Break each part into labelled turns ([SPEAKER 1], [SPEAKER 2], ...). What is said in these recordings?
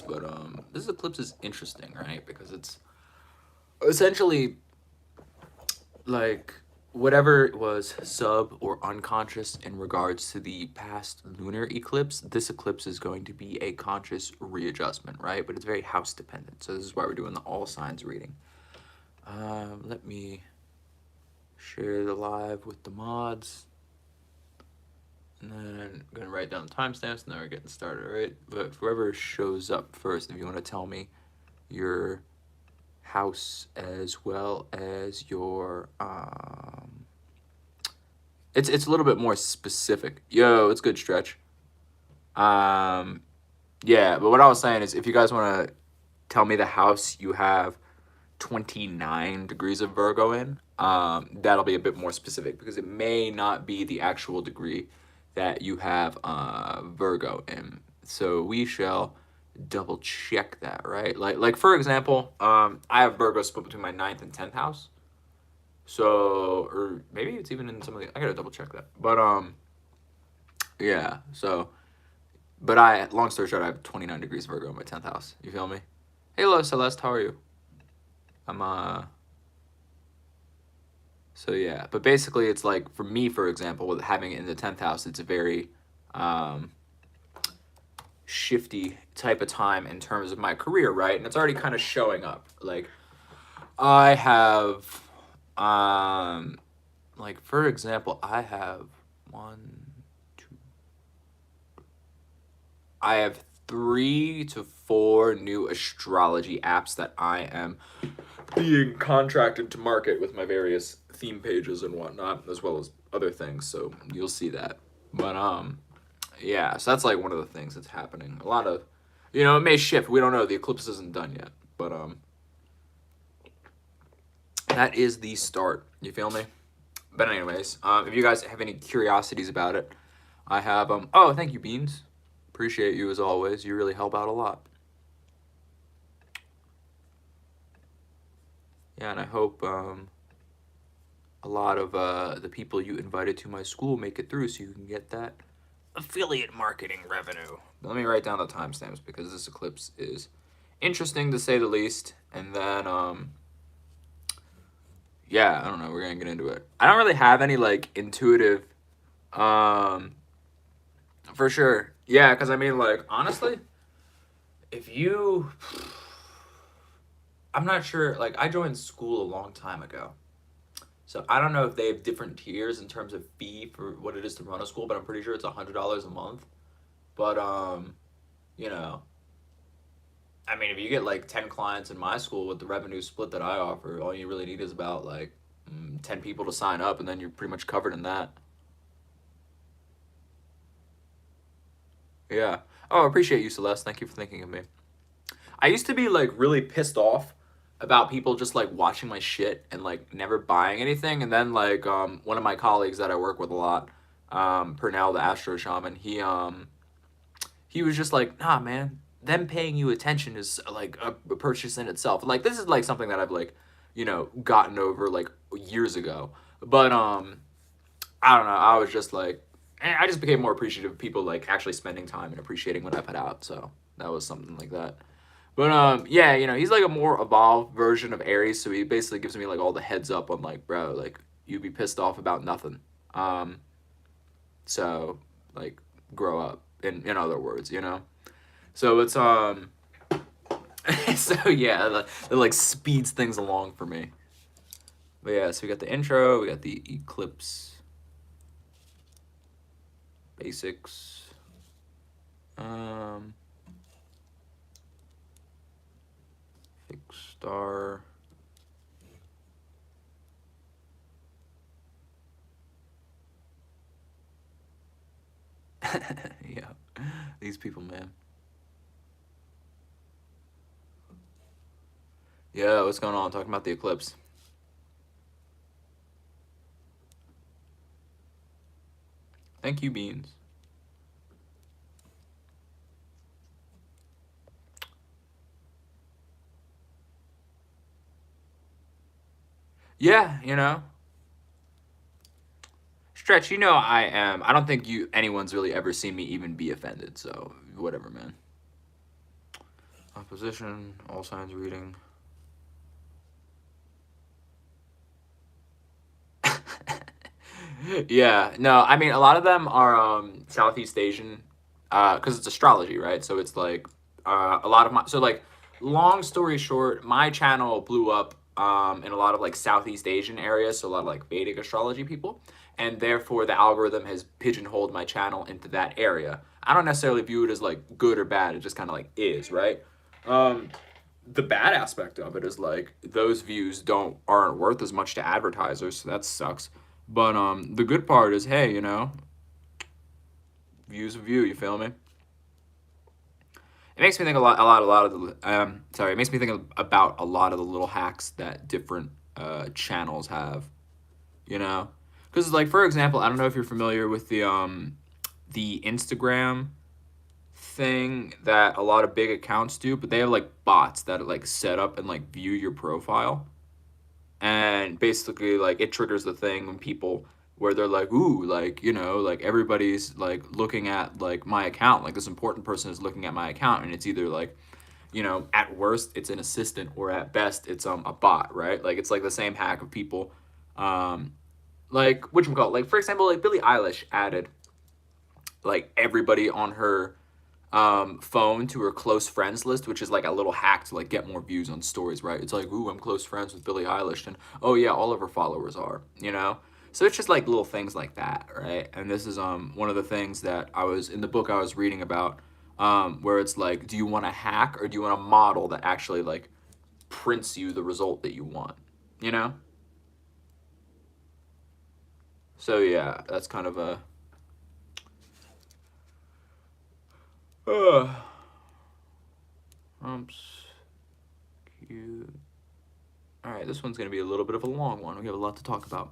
[SPEAKER 1] eclipse, but this eclipse is interesting, right? Because it's essentially like whatever was sub or unconscious in regards to the past lunar eclipse, this eclipse is going to be a conscious readjustment, right? But it's very house dependent. So this is why we're doing the all signs reading. Let me share the live with the mods. And then I'm going to write down the timestamps, and then we're getting started, right? But whoever shows up first, if you want to tell me your house as well as your it's a little bit more specific. Yo, it's good, Stretch. Yeah, but what I was saying is if you guys want to tell me the house you have 29 degrees of Virgo in, that'll be a bit more specific because it may not be the actual degree that you have Virgo in. So we shall double check that, right? Like for example, I have Virgo split between my 9th and 10th house. So, or maybe it's even in some of the, I gotta double check that. But yeah, so, but long story short, I have 29 degrees Virgo in my 10th house. You feel me? Hey, hello, Celeste, how are you? So yeah, but basically it's like, for me, for example, with having it in the 10th house, it's a very, shifty type of time in terms of my career, right? And it's already kind of showing up. Like, I have, like, for example, I have I have 3 to 4 new astrology apps that I am being contracted to market with my various theme pages and whatnot, as well as other things. So you'll see that. But yeah, so that's like one of the things that's happening. A lot of, you know, it may shift. We don't know. The eclipse isn't done yet, but that is the start. You feel me? But anyways, if you guys have any curiosities about it, I have oh, thank you, Beans. Appreciate you as always. You really help out a lot. Yeah, and I hope a lot of the people you invited to my school make it through so you can get that affiliate marketing revenue. Let me write down the timestamps because this eclipse is interesting to say the least. And then yeah, I don't know, we're gonna get into it. I don't really have any like intuitive for sure. Yeah, because I mean, like, honestly, if you, I'm not sure, like, I joined school a long time ago. So I don't know if they have different tiers in terms of fee for what it is to run a school, but I'm pretty sure it's $100 a month. But you know, I mean, if you get like 10 clients in my school with the revenue split that I offer, all you really need is about like 10 people to sign up, and then you're pretty much covered in that. Yeah. Oh, I appreciate you, Celeste. Thank you for thinking of me. I used to be like really pissed off about people just like watching my shit and like never buying anything. And then like one of my colleagues that I work with a lot, Pernell, the Astro Shaman, he was just like, nah, man, them paying you attention is like a purchase in itself. Like this is like something that I've like, you know, gotten over like years ago. But I don't know. I was just like, I just became more appreciative of people like actually spending time and appreciating what I put out. So that was something like that. But yeah, you know, he's like a more evolved version of Aries, so he basically gives me like all the heads up on like, bro, like you'd be pissed off about nothing. So like grow up in other words, you know. So it's so yeah, it like speeds things along for me. But yeah, so we got the intro, we got the eclipse basics. Fixed-Star. Yeah, these people, man. Yeah, what's going on? Talking about the eclipse. Thank you, Beans. Yeah, you know. Stretch, you know I am. I don't think anyone's really ever seen me even be offended, so whatever, man. Opposition, all signs reading. Yeah, no, I mean, a lot of them are Southeast Asian, because it's astrology, right? So it's like a lot of my, so like, long story short, my channel blew up in a lot of like Southeast Asian areas, so a lot of like Vedic astrology people, and therefore the algorithm has pigeonholed my channel into that area. I don't necessarily view it as like good or bad, it just kind of like is, right? The bad aspect of it is like those views aren't worth as much to advertisers, so that sucks. But the good part is, hey, you know, view's a view. You feel me? It makes me think a lot of the sorry. It makes me think about a lot of the little hacks that different channels have. You know, because like for example, I don't know if you're familiar with the Instagram thing that a lot of big accounts do, but they have like bots that like set up and like view your profile. And basically like it triggers the thing when people where they're like, ooh, like, you know, like everybody's like looking at like my account, like this important person is looking at my account, and it's either like, you know, at worst it's an assistant, or at best it's a bot, right? Like it's like the same hack of people like whatchamacallit, like for example, like Billie Eilish added like everybody on her phone to her close friends list, which is like a little hack to like get more views on stories, right? It's like, ooh, I'm close friends with Billie Eilish, and oh yeah, all of her followers are, you know? So it's just like little things like that, right? And this is one of the things that I was in the book I was reading about, where it's like, do you want a hack or do you want a model that actually like prints you the result that you want, you know? So yeah, that's kind of a Trumps cute. All right, this one's gonna be a little bit of a long one. We have a lot to talk about.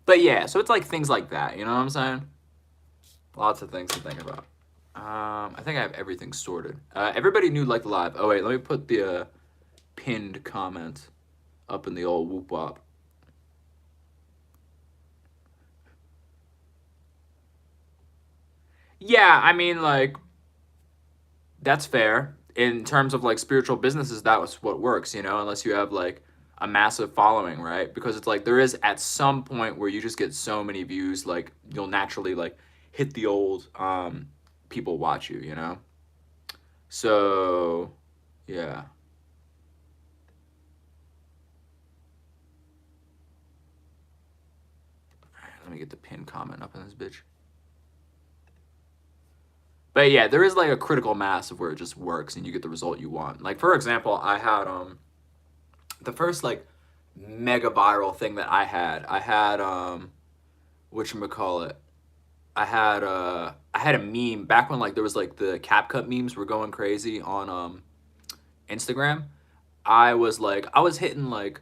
[SPEAKER 1] But yeah, so it's like things like that, you know what I'm saying? Lots of things to think about. I think I have everything sorted. Everybody new like live. Oh wait, let me put the pinned comment up in the old whoop wop. Yeah, I mean, like, that's fair. In terms of like spiritual businesses, that was what works, you know, unless you have like a massive following, right? Because it's like there is at some point where you just get so many views, like you'll naturally like hit the old people watch you, you know? So yeah. Let me get the pin comment up in this bitch. But yeah, there is like a critical mass of where it just works and you get the result you want. Like for example, I had the first like mega viral thing that I had whatchamacallit, I had a meme back when like there was like the CapCut memes were going crazy on Instagram. I was hitting like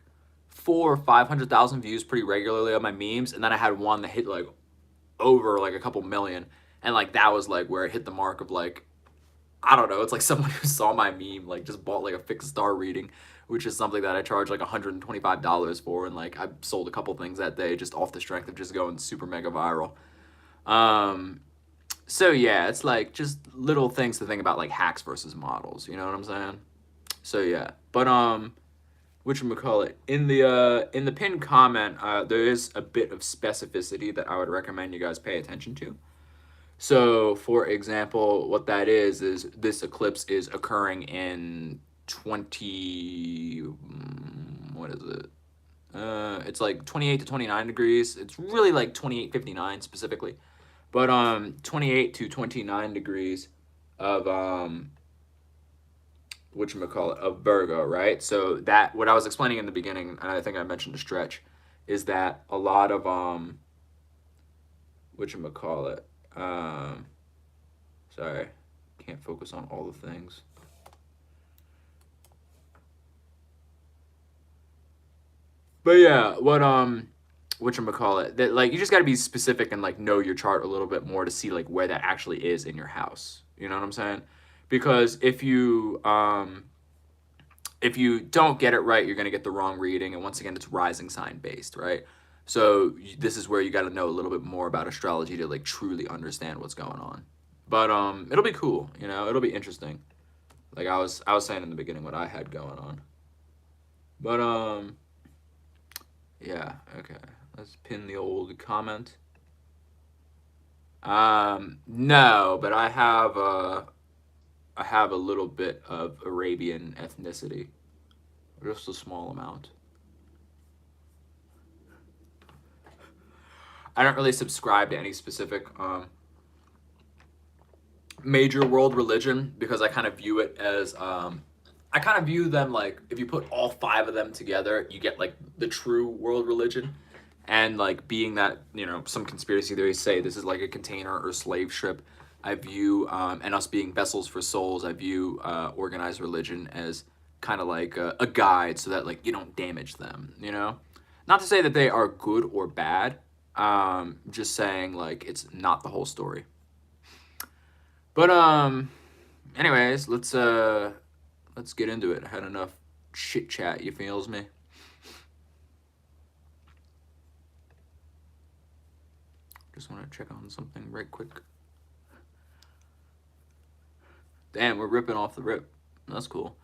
[SPEAKER 1] 400,000 or 500,000 views pretty regularly on my memes, and then I had one that hit like over like a couple million, and like that was like where it hit the mark of like, I don't know, it's like someone who saw my meme like just bought like a fixed-star reading, which is something that I charge like $125 for, and like I sold a couple things that day just off the strength of just going super mega viral. So yeah, it's like just little things to think about, like hacks versus models, you know what I'm saying? So yeah, but whatchamacallit, in the pinned comment, there is a bit of specificity that I would recommend you guys pay attention to. So, for example, what that is this eclipse is occurring in 20, what is it? It's like 28 to 29 degrees. It's really like 28:59 specifically. But 28 to 29 degrees of whatchamacallit, of Virgo, right? So that what I was explaining in the beginning, and I think I mentioned a stretch, is that a lot of whatchamacallit, sorry, can't focus on all the things. But yeah, whatchamacallit, that like you just got to be specific and like know your chart a little bit more to see like where that actually is in your house. You know what I'm saying? Because if you don't get it right, you're going to get the wrong reading, and once again it's rising sign based, right? So this is where you got to know a little bit more about astrology to like truly understand what's going on. But it'll be cool, you know, it'll be interesting. Like I was saying in the beginning what I had going on. But yeah, okay. Let's pin the old comment. No, but I have a little bit of Arabian ethnicity. Just a small amount. I don't really subscribe to any specific major world religion because I kind of view it as I kind of view them like if you put all 5 of them together, you get like the true world religion. And like being that, you know, some conspiracy theories say this is like a container or slave ship, I view, and us being vessels for souls, I view organized religion as kind of like a guide so that like you don't damage them, you know? Not to say that they are good or bad, just saying like it's not the whole story. But anyways, let's get into it. I had enough chit chat, you feels me? Just want to check on something right quick. Damn, we're ripping off the rip. That's cool.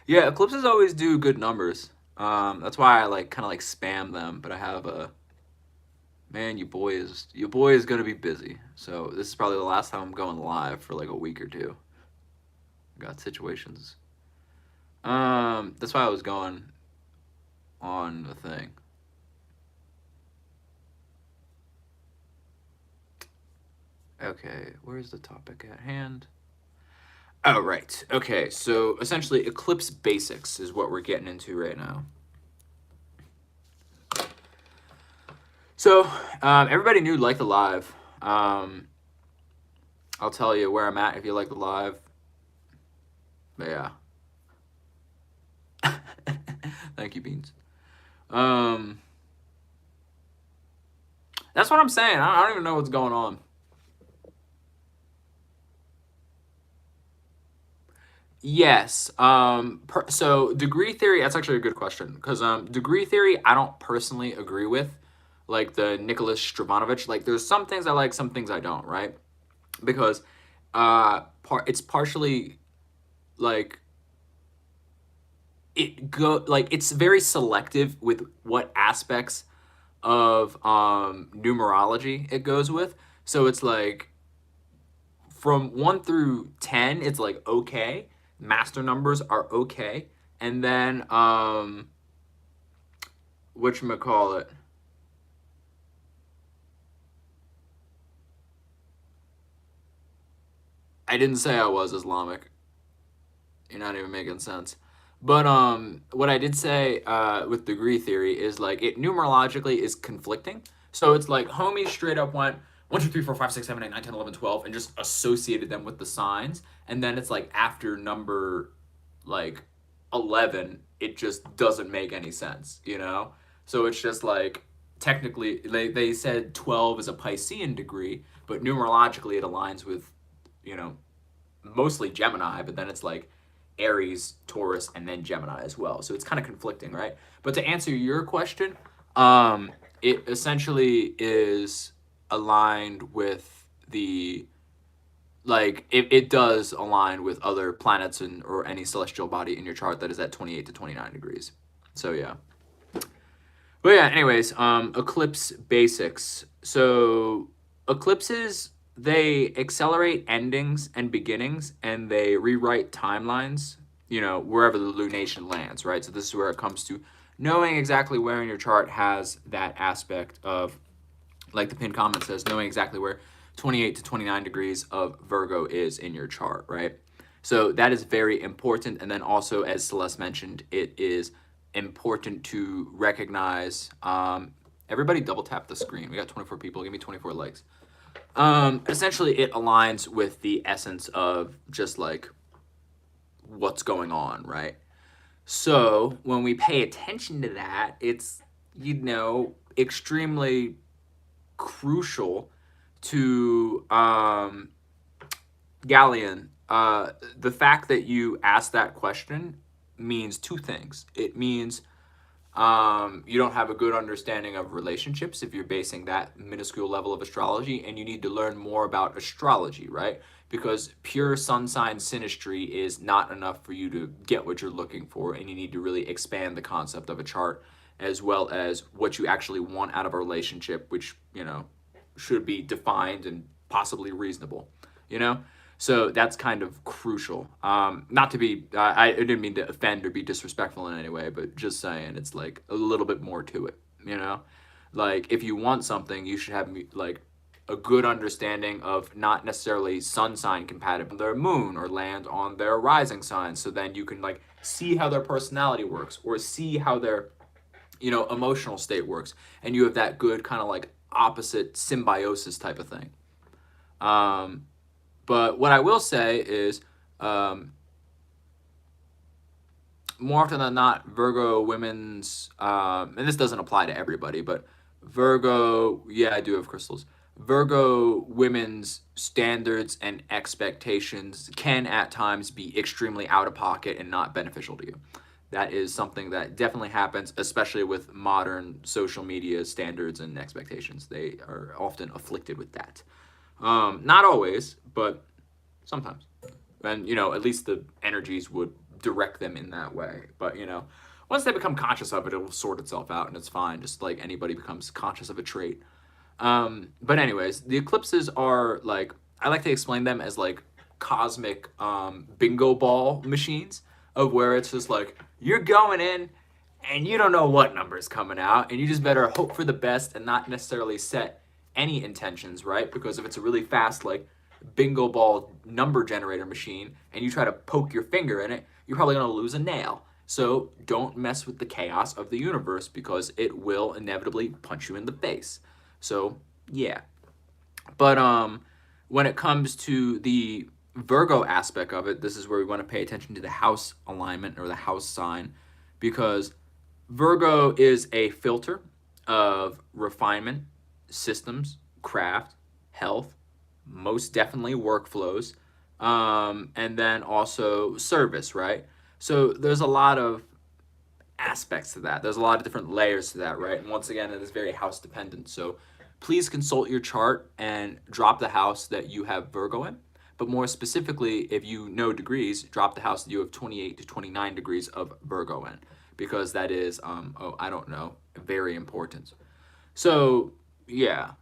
[SPEAKER 1] Yeah, eclipses always do good numbers. That's why I like kind of like spam them. But I have a man. Your boy is gonna be busy. So this is probably the last time I'm going live for like a week or two. I got situations. That's why I was going on the thing. Okay, where's the topic at hand? Oh, right. Okay, so essentially eclipse basics is what we're getting into right now. So, everybody new like the live. I'll tell you where I'm at if you like the live. But yeah. Thank you, Beans. That's what I'm saying. I don't even know what's going on. Yes. So degree theory, that's actually a good question. Because degree theory, I don't personally agree with. Like the Nicholas Stravanovich. Like there's some things I like, some things I don't, right? Because it's partially like it's very selective with what aspects of numerology it goes with. So it's like from 1 through 10, it's like okay. Master numbers are okay. And then whatchamacallit? I didn't say I was Islamic. You're not even making sense. But what I did say with degree theory is like it numerologically is conflicting. So it's like homies straight up went 1, 2, 3, 4, 5, 6, 7, 8, 9, 10, 11, 12 and just associated them with the signs. And then it's like after number like 11, it just doesn't make any sense, you know? So it's just like technically they said 12 is a Piscean degree, but numerologically it aligns with, you know, mostly Gemini, but then it's like Aries, Taurus, and then Gemini as well. So it's kind of conflicting, right? But to answer your question, it essentially is aligned with the, like, it does align with other planets or any celestial body in your chart that is at 28 to 29 degrees. So yeah. But yeah, anyways, eclipse basics. So eclipses, they accelerate endings and beginnings, and they rewrite timelines, you know, wherever the lunation lands, right? So this is where it comes to knowing exactly where in your chart has that aspect of, like the pinned comment says, knowing exactly where 28 to 29 degrees of Virgo is in your chart, right? So that is very important. And then also, as Celeste mentioned, it is important to recognize, everybody double tap the screen. We got 24 people. Give me 24 likes. Essentially, it aligns with the essence of just like what's going on, right? So when we pay attention to that, it's, you know, extremely crucial to Galleon. The fact that you asked that question means 2 things. It means you don't have a good understanding of relationships if you're basing that minuscule level of astrology, and you need to learn more about astrology, right? because pure sun sign synastry is not enough for you to get what you're looking for, and you need to really expand the concept of a chart as well as what you actually want out of a relationship, which, you know, should be defined and possibly reasonable, you know? So that's kind of crucial. Not to be, I didn't mean to offend or be disrespectful in any way, but just saying it's like a little bit more to it, you know? Like if you want something, you should have like a good understanding of not necessarily sun sign compatible their moon or land on their rising sign. So then you can like see how their personality works or see how their, you know, emotional state works. And you have that good kind of like opposite symbiosis type of thing. But what I will say is, more often than not, Virgo women's, and this doesn't apply to everybody, but Virgo, yeah, I do have crystals. Virgo women's standards and expectations can at times be extremely out of pocket and not beneficial to you. That is something that definitely happens, especially with modern social media standards and expectations. They are often afflicted with that. Not always, but sometimes. And, you know, at least the energies would direct them in that way. But, you know, once they become conscious of it, it will sort itself out and it's fine. Just like anybody becomes conscious of a trait. But anyways, the eclipses are like, I like to explain them as like cosmic bingo ball machines, of where it's just like you're going in and you don't know what number is coming out, and you just better hope for the best and not necessarily set any intentions, right? Because if it's a really fast like bingo ball number generator machine and you try to poke your finger in it, you're probably going to lose a nail. So don't mess with the chaos of the universe, because it will inevitably punch you in the face. So yeah. But when it comes to the Virgo aspect of it, this is where we want to pay attention to the house alignment or the house sign, because Virgo is a filter of refinement, systems, craft, health, most definitely workflows, and then also service, right? So there's a lot of aspects to that. There's a lot of different layers to that, right? And once again, it is very house dependent. So please consult your chart and drop the house that you have Virgo in. But more specifically, if you know degrees, drop the house that you have 28 to 29 degrees of Virgo in, because that is, I don't know, very important. So, yeah.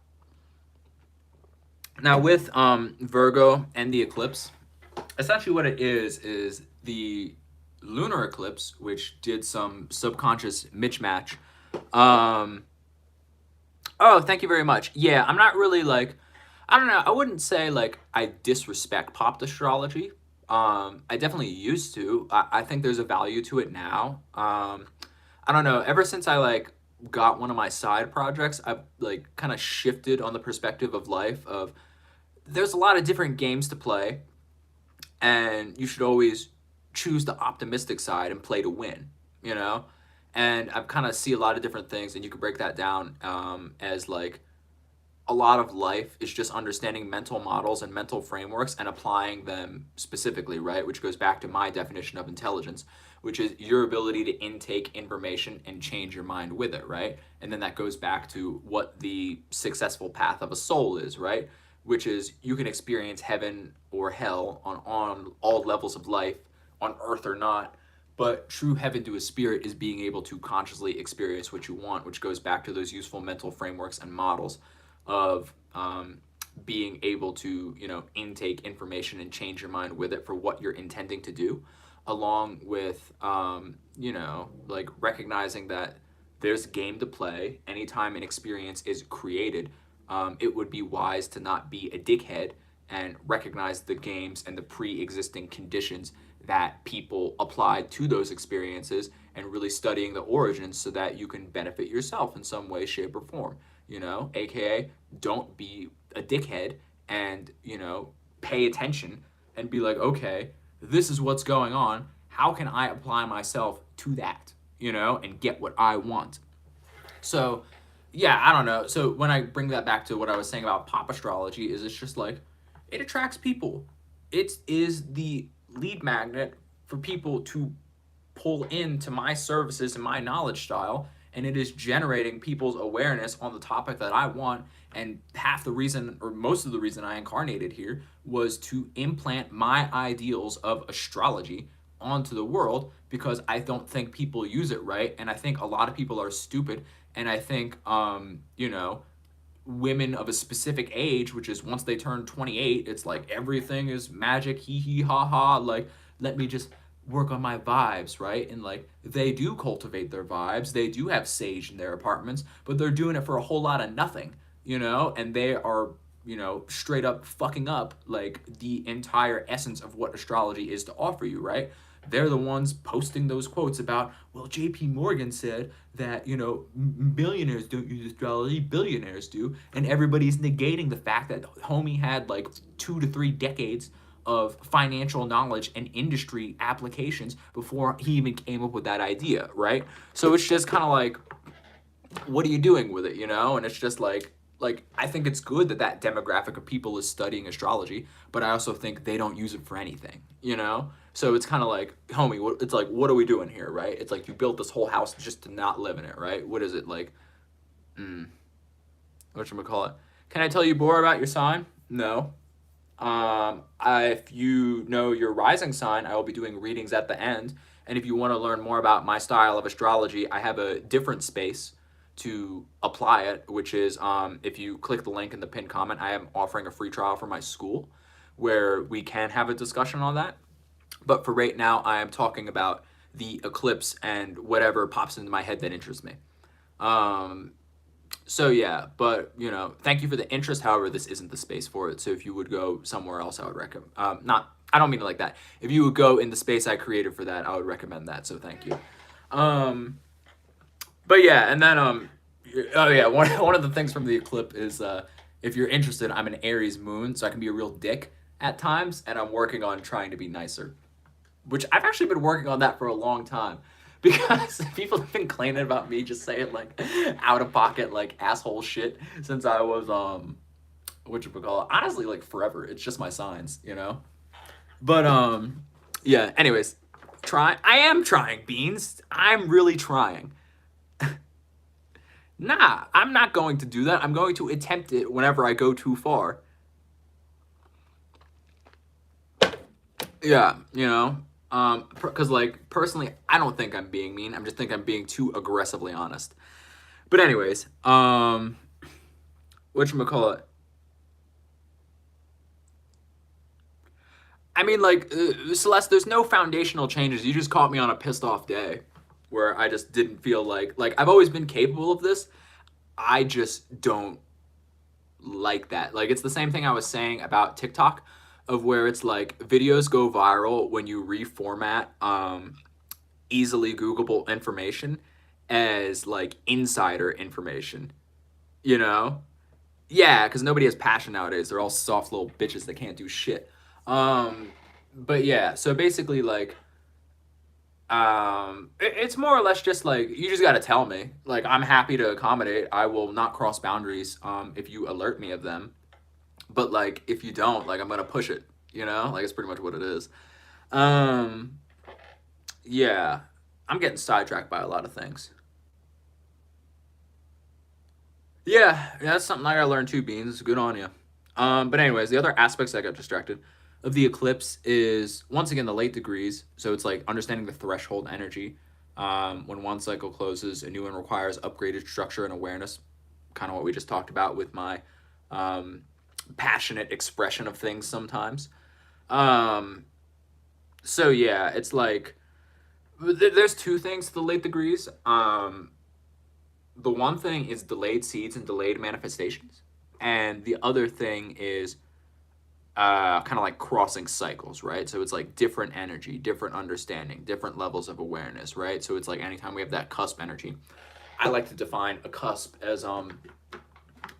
[SPEAKER 1] Now with Virgo and the eclipse, essentially what it is the lunar eclipse, which did some subconscious mismatch. Oh, thank you very much. Yeah, I'm not really like, I don't know, I wouldn't say like I disrespect pop astrology. I definitely used to. I think there's a value to it now. I don't know, ever since I like got one of my side projects, I've like kind of shifted on the perspective of life of there's a lot of different games to play, and you should always choose the optimistic side and play to win, you know? And I've kind of see a lot of different things, and you could break that down as like a lot of life is just understanding mental models and mental frameworks and applying them specifically, right? Which goes back to my definition of intelligence, which is your ability to intake information and change your mind with it, right? And then that goes back to what the successful path of a soul is, right? Which is you can experience heaven or hell on all levels of life, on earth or not. But true heaven to a spirit is being able to consciously experience what you want, which goes back to those useful mental frameworks and models of being able to, you know, intake information and change your mind with it for what you're intending to do, along with, you know, like recognizing that there's game to play. Anytime an experience is created, it would be wise to not be a dickhead and recognize the games and the pre-existing conditions that people applied to those experiences, and really studying the origins so that you can benefit yourself in some way, shape, or form, you know, aka don't be a dickhead and, you know, pay attention and be like, okay, this is what's going on. How can I apply myself to that, you know, and get what I want? So, yeah, I don't know. So when I bring that back to what I was saying about pop astrology, is it's just like, it attracts people. It is the lead magnet for people to pull into my services and my knowledge style and it is generating people's awareness on the topic that I want. And half the reason, or most of the reason I incarnated here, was to implant my ideals of astrology onto the world, because I don't think people use it right, and I think a lot of people are stupid, and I think you know, women of a specific age, which is once they turn 28, it's like everything is magic, hee hee ha ha, like let me just work on my vibes, right? And like they do cultivate their vibes, they do have sage in their apartments, but they're doing it for a whole lot of nothing, you know, and they are, you know, straight up fucking up like the entire essence of what astrology is to offer you, right? They're the ones posting those quotes about, well, JP Morgan said that, you know, millionaires don't use astrology, billionaires do, and everybody's negating the fact that homie had like 2 to 3 decades of financial knowledge and industry applications before he even came up with that idea, right? So it's just kind of like, what are you doing with it, you know? And it's just like I think it's good that that demographic of people is studying astrology, but I also think they don't use it for anything, you know? So it's kind of like, homie, it's like, what are we doing here, right? It's like you built this whole house just to not live in it, right? What is it, like, whatchamacallit? Can I tell you more about your sign? No. If you know your rising sign, I will be doing readings at the end. And if you want to learn more about my style of astrology, I have a different space to apply it, which is if you click the link in the pinned comment, I am offering a free trial for my school where we can have a discussion on that. But for right now, I am talking about the eclipse and whatever pops into my head that interests me. So yeah, but you know, thank you for the interest. However, this isn't the space for it. So if you would go somewhere else, I would recommend. I don't mean it like that. If you would go in the space I created for that, I would recommend that. So thank you. But yeah, and then oh yeah, one of the things from the eclipse is if you're interested, I'm an Aries moon, so I can be a real dick at times, and I'm working on trying to be nicer, which I've actually been working on that for a long time. Because people have been complaining about me just saying like out of pocket like asshole shit since I was whatchamacallit, honestly, like forever. It's just my signs, you know. But yeah, anyways, I am trying, Beans. I'm really trying. Nah, I'm not going to do that. I'm going to attempt it whenever I go too far. Yeah, you know. Because like personally, I don't think I'm being mean. I just think I'm being too aggressively honest. But anyways, whatchamacallit? I mean, like Celeste, there's no foundational changes. You just caught me on a pissed off day where I just didn't feel like I've always been capable of this. I just don't like that. Like it's the same thing I was saying about TikTok, of where it's like videos go viral when you reformat easily Googleable information as like insider information, you know? Yeah, because nobody has passion nowadays. They're all soft little bitches that can't do shit. But yeah, so basically like it's more or less just like, you just gotta tell me. Like, I'm happy to accommodate. I will not cross boundaries if you alert me of them. But like if you don't, like I'm gonna push it, you know? Like it's pretty much what it is. Yeah, I'm getting sidetracked by a lot of things. Yeah, that's something I gotta learn too, Beans. Good on you. But anyways, the other aspects I got distracted of the eclipse is once again the late degrees. So it's like understanding the threshold energy. When one cycle closes, a new one requires upgraded structure and awareness. Kind of what we just talked about with my passionate expression of things sometimes. So yeah, it's like there's two things to the late degrees. The one thing is delayed seeds and delayed manifestations, and the other thing is kind of like crossing cycles, right? So it's like different energy, different understanding, different levels of awareness, right? So it's like anytime we have that cusp energy, I like to define a cusp as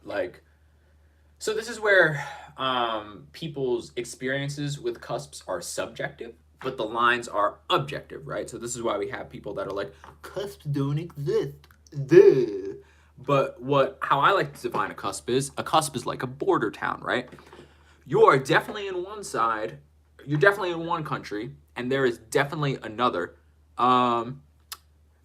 [SPEAKER 1] like, so this is where people's experiences with cusps are subjective, but the lines are objective, right? So this is why we have people that are like, cusps don't exist. Duh. But how I like to define a cusp is like a border town, right? You are definitely in one side, you're definitely in one country, and there is definitely another.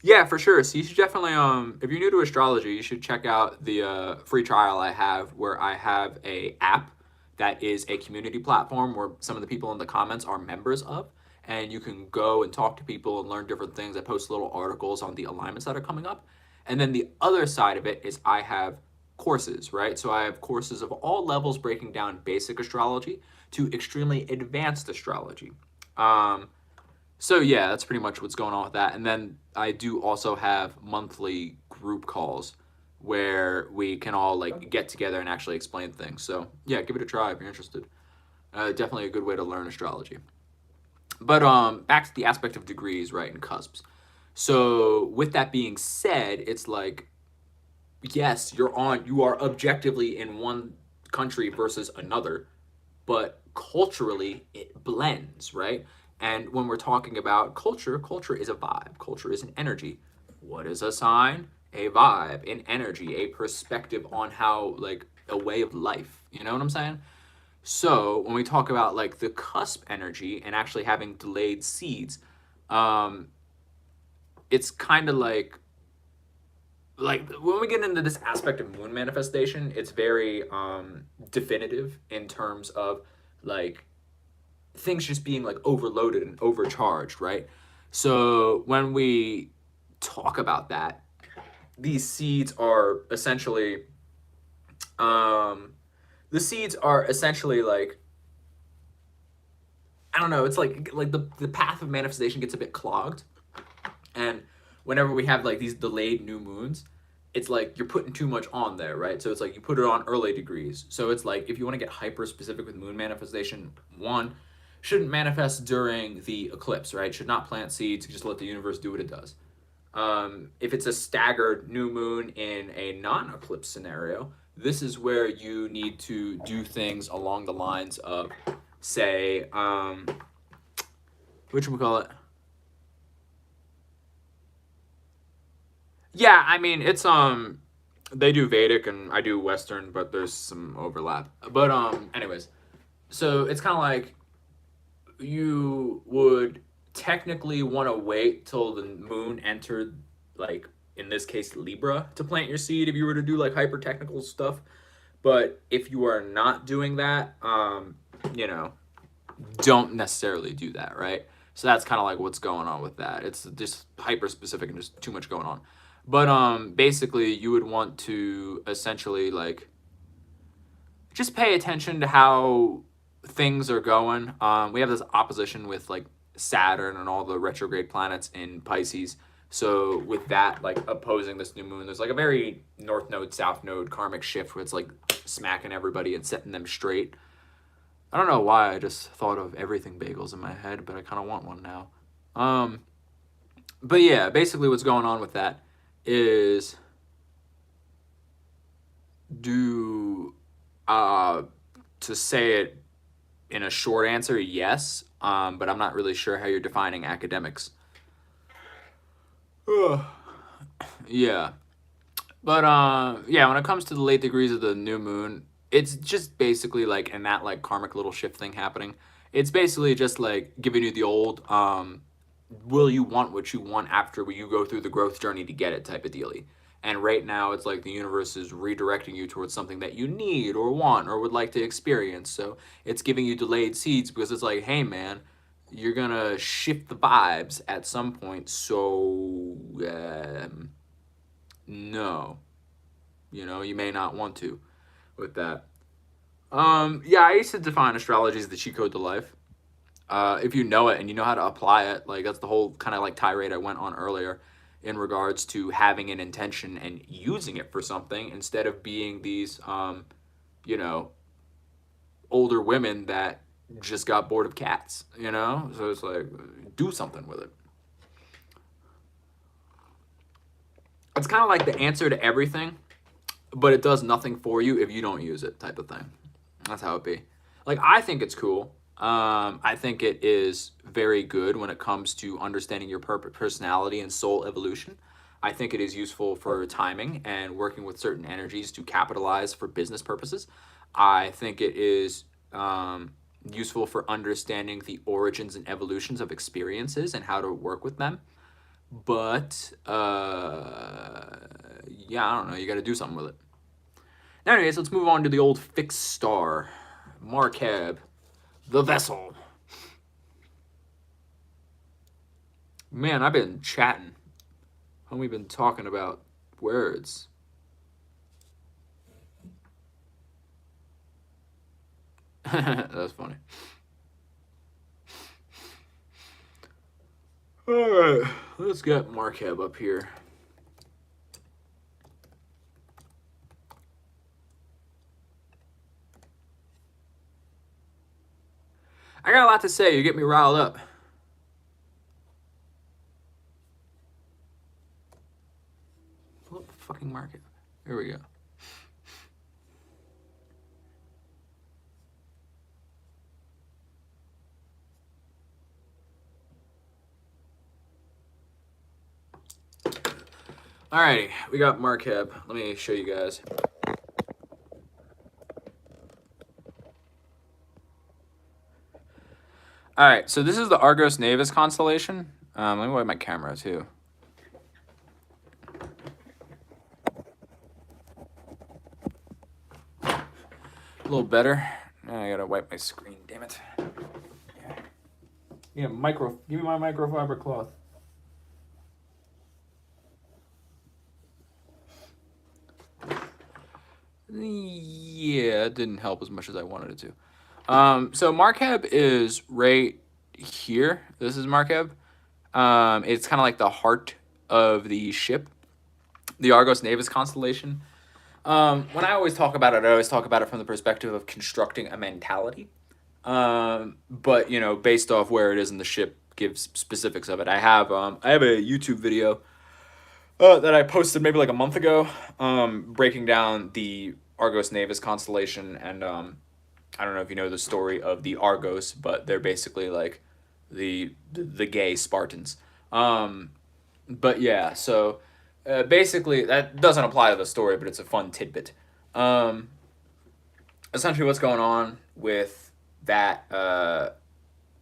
[SPEAKER 1] Yeah, for sure. So you should definitely, if you're new to astrology, you should check out the free trial I have, where I have a app that is a community platform where some of the people in the comments are members of, and you can go and talk to people and learn different things. I post little articles on the alignments that are coming up. And then the other side of it is I have courses, right? So I have courses of all levels breaking down basic astrology to extremely advanced astrology. Um, so yeah, that's pretty much what's going on with that. And then I do also have monthly group calls where we can all like get together and actually explain things. So yeah, give it a try if you're interested. Definitely a good way to learn astrology. But back to the aspect of degrees, right, and cusps. So with that being said, it's like, yes, you are objectively in one country versus another, but culturally it blends, right? And when we're talking about culture, culture is a vibe, culture is an energy. What is a sign? A vibe, an energy, a perspective on how, like, a way of life. You know what I'm saying? So when we talk about like the cusp energy and actually having delayed seeds, um, it's kind of like when we get into this aspect of moon manifestation, it's very definitive in terms of like things just being like overloaded and overcharged, right? So when we talk about that, these seeds are essentially the seeds are essentially like, I don't know, it's like the path of manifestation gets a bit clogged. And whenever we have like these delayed new moons, it's like you're putting too much on there, right? So it's like you put it on early degrees. So it's like if you want to get hyper specific with moon manifestation, one, shouldn't manifest during the eclipse, right? Should not plant seeds, just let the universe do what it does. If it's a staggered new moon in a non-eclipse scenario, this is where you need to do things along the lines of, say, whatchamacallit? Yeah, I mean, it's they do Vedic and I do Western, but there's some overlap. But anyways, so it's kind of like you would technically want to wait till the moon entered, like in this case Libra, to plant your seed if you were to do like hyper technical stuff. But if you are not doing that, you know, don't necessarily do that, right? So that's kind of like what's going on with that. It's just hyper specific and just too much going on. But basically you would want to essentially like just pay attention to how things are going. We have this opposition with like Saturn and all the retrograde planets in Pisces. So with that, like opposing this new moon, there's like a very north node, south node karmic shift where it's like smacking everybody and setting them straight. I don't know why I just thought of everything bagels in my head, but I kind of want one now. But yeah, basically what's going on with that is to say it in a short answer, yes, but I'm not really sure how you're defining academics. Yeah. But yeah, when it comes to the late degrees of the new moon, it's just basically like in that like karmic little shift thing happening. It's basically just like giving you the old will you want what you want after you go through the growth journey to get it type of dealy. And right now it's like the universe is redirecting you towards something that you need or want or would like to experience. So it's giving you delayed seeds because it's like, hey man, you're gonna shift the vibes at some point. So no, you know, you may not want to with that. Yeah, I used to define astrology as the cheat code to life. If you know it and you know how to apply it, like that's the whole kind of like tirade I went on earlier in regards to having an intention and using it for something instead of being these, you know, older women that just got bored of cats, you know? So it's like, do something with it. It's kind of like the answer to everything, but it does nothing for you if you don't use it type of thing. That's how it be. Like, I think it's cool. I think it is very good when it comes to understanding your personality and soul evolution. I think it is useful for timing and working with certain energies to capitalize for business purposes. I think it is useful for understanding the origins and evolutions of experiences and how to work with them. But, yeah, I don't know. You got to do something with it. Anyways, let's move on to the old fixed star. Markeb, the vessel. Man, I've been chatting. We've been talking about words. That's funny. Alright, let's get Markeb up here. I got a lot to say. You get me riled up. Pull up the fucking Markeb. Here we go. Alrighty, we got Markeb. Let me show you guys. Alright, so this is the Argos Navis constellation. Let me wipe my camera too. A little better. Now I gotta wipe my screen, damn it. Yeah, give me my microfiber cloth. Yeah, it didn't help as much as I wanted it to. So Markeb is right here. This is Markeb. It's kind of like the heart of the ship, the Argos Navis constellation. When I always talk about it, I always talk about it from the perspective of constructing a mentality. But you know, based off where it is in the ship, gives specifics of it. I have a YouTube video that I posted maybe like a month ago, breaking down the Argos Navis constellation, and I don't know if you know the story of the Argos, but they're basically like the gay Spartans. But yeah, so basically that doesn't apply to the story, but it's a fun tidbit. Essentially, what's going on with that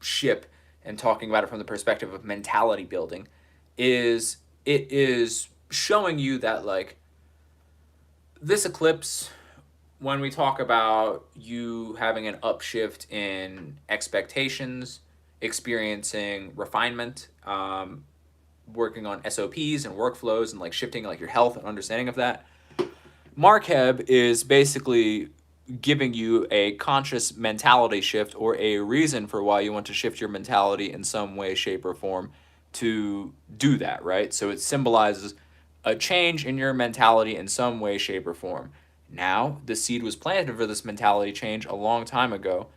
[SPEAKER 1] ship, and talking about it from the perspective of mentality building, is it is showing you that like this eclipse, when we talk about you having an upshift in expectations, experiencing refinement, working on SOPs and workflows, and like shifting like your health and understanding of that, Markeb is basically giving you a conscious mentality shift, or a reason for why you want to shift your mentality in some way, shape, or form to do that, right? So it symbolizes a change in your mentality in some way, shape, or form. Now, the seed was planted for this mentality change a long time ago.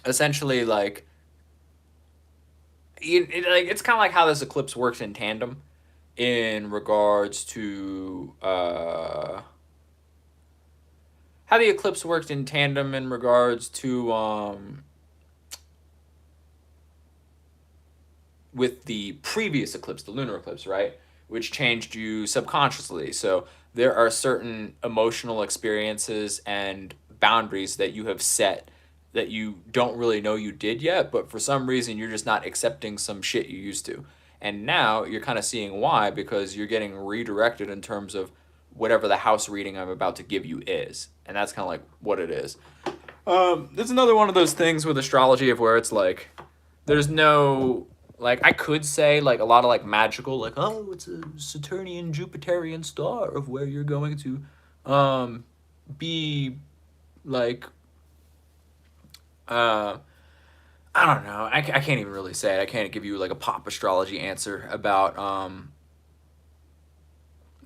[SPEAKER 1] Essentially, like, it's kind of like how this eclipse works in tandem in regards to how the eclipse worked in tandem in regards to with the previous eclipse, the lunar eclipse, right? Which changed you subconsciously. So there are certain emotional experiences and boundaries that you have set that you don't really know you did yet, but for some reason you're just not accepting some shit you used to. And now you're kind of seeing why, because you're getting redirected in terms of whatever the house reading I'm about to give you is. And that's kind of like what it is. There's another one of those things with astrology of where it's like, there's no, like, I could say like a lot of like magical, like, oh, it's a Saturnian Jupiterian star of where you're going to be like, I don't know. I can't even really say it. I can't give you like a pop astrology answer about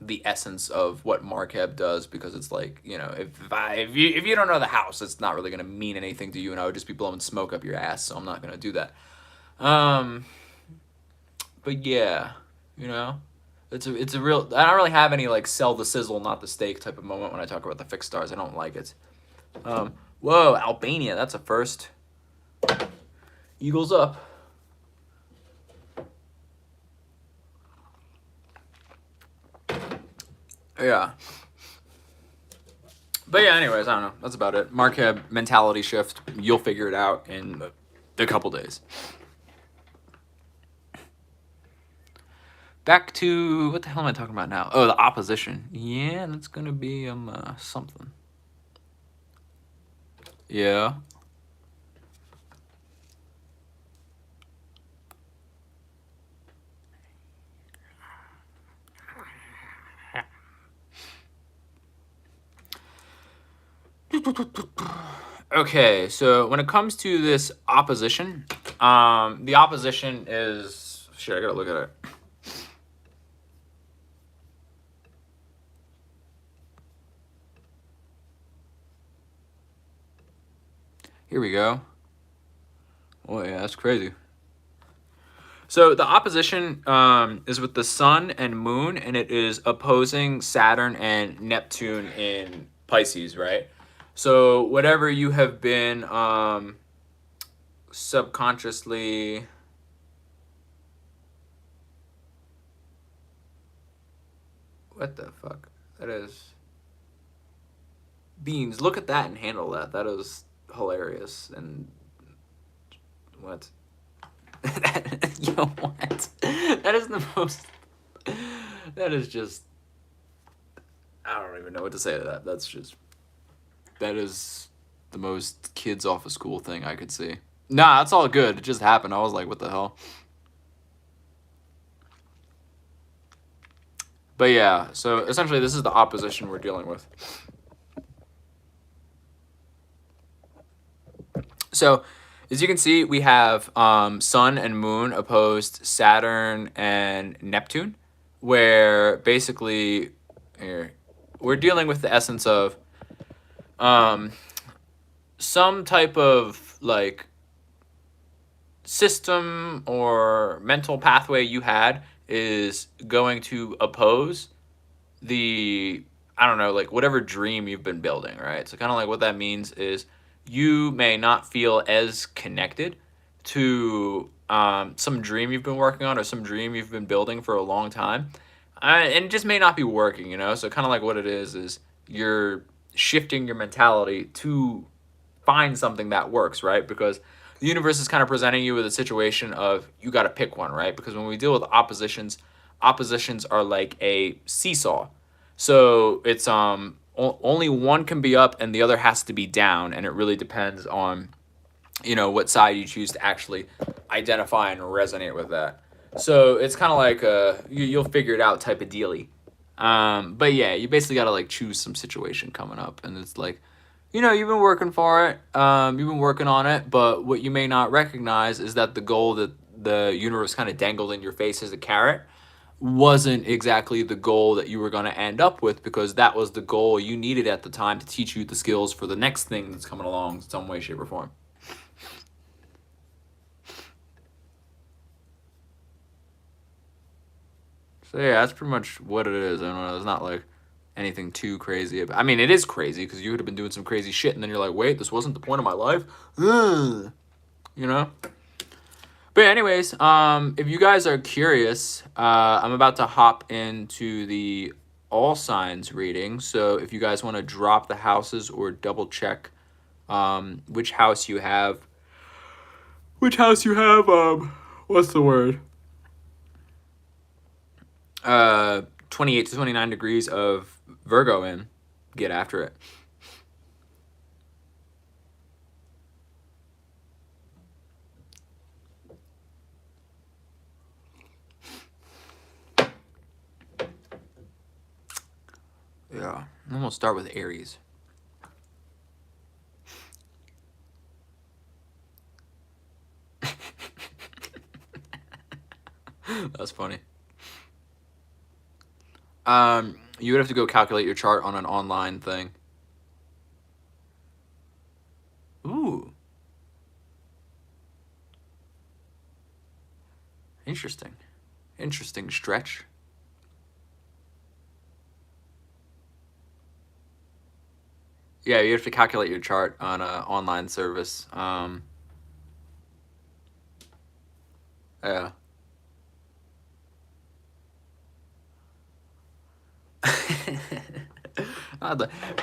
[SPEAKER 1] the essence of what Markeb does, because it's like, you know, if you don't know the house, it's not really gonna mean anything to you, and I would just be blowing smoke up your ass. So I'm not gonna do that. But yeah, you know, it's a real. I don't really have any like sell the sizzle, not the steak type of moment when I talk about the fixed stars. I don't like it. Whoa, Albania, that's a first. Eagles up. Yeah. But yeah, anyways, I don't know. That's about it. Markeb mentality shift. You'll figure it out in a couple days. Back to, what the hell am I talking about now? Oh, the opposition. Yeah, that's going to be something. Yeah. Okay, so when it comes to this opposition, the opposition is, shit, I gotta look at it. Here we go. Oh yeah, that's crazy. So the opposition is with the sun and moon, and it is opposing Saturn and Neptune in Pisces, right? So whatever you have been subconsciously, what the fuck? That is beans. Look at that and handle that. That is hilarious. And what? Yo, what? That is the most. That is just. I don't even know what to say to that. That's just. That is the most kids off of school thing I could see. Nah, that's all good. It just happened. I was like, what the hell? But yeah, so essentially this is the opposition we're dealing with. So as you can see, we have Sun and Moon opposed Saturn and Neptune, where basically here, we're dealing with the essence of some type of like system or mental pathway you had is going to oppose the, I don't know, like whatever dream you've been building, right? So kind of like what that means is you may not feel as connected to some dream you've been working on or some dream you've been building for a long time. And it just may not be working, you know? So kind of like what it is you're shifting your mentality to find something that works, right? Because the universe is kind of presenting you with a situation of you got to pick one, right? Because when we deal with oppositions, oppositions are like a seesaw. So it's only one can be up and the other has to be down, and it really depends on, you know, what side you choose to actually identify and resonate with that. So it's kind of like you'll figure it out type of dealy. But yeah, you basically got to like choose some situation coming up, and it's like, you know, you've been working for it, you've been working on it, but what you may not recognize is that the goal that the universe kind of dangled in your face as a carrot wasn't exactly the goal that you were going to end up with, because that was the goal you needed at the time to teach you the skills for the next thing that's coming along in some way, shape, or form. So yeah, that's pretty much what it is. I don't know, it's not like anything too crazy. I mean, it is crazy because you would have been doing some crazy shit, and then you're like, wait, this wasn't the point of my life? Ugh. You know? But anyways, if you guys are curious, I'm about to hop into the all signs reading. So if you guys want to drop the houses or double check which house you have, what's the word? 28 to 29 degrees of Virgo in, get after it. Yeah, I'm gonna start with Aries. That's funny. You would have to go calculate your chart on an online thing. Ooh. Interesting. Interesting stretch. Yeah, you have to calculate your chart on an online service. Yeah.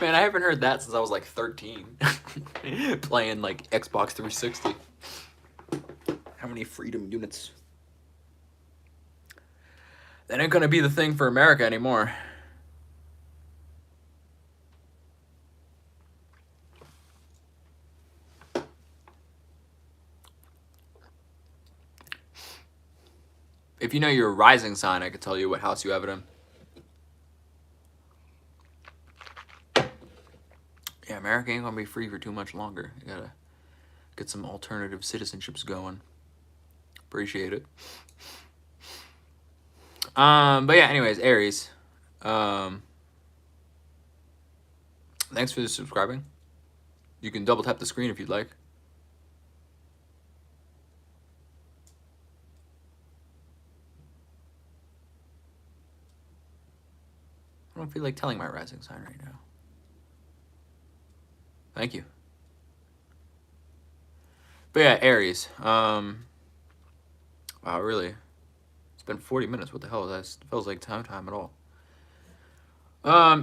[SPEAKER 1] Man, I haven't heard that since I was like 13. Playing like Xbox 360. How many freedom units? That ain't gonna be the thing for America anymore. If you know your rising sign, I could tell you what house you have it in. Yeah, America ain't gonna be free for too much longer. You gotta get some alternative citizenships going. Appreciate it. But yeah, anyways, Aries. Thanks for subscribing. You can double tap the screen if you'd like. I don't feel like telling my rising sign right now. Thank you. But yeah, Aries. Wow, really? It's been 40 minutes. What the hell is that? It feels like time at all.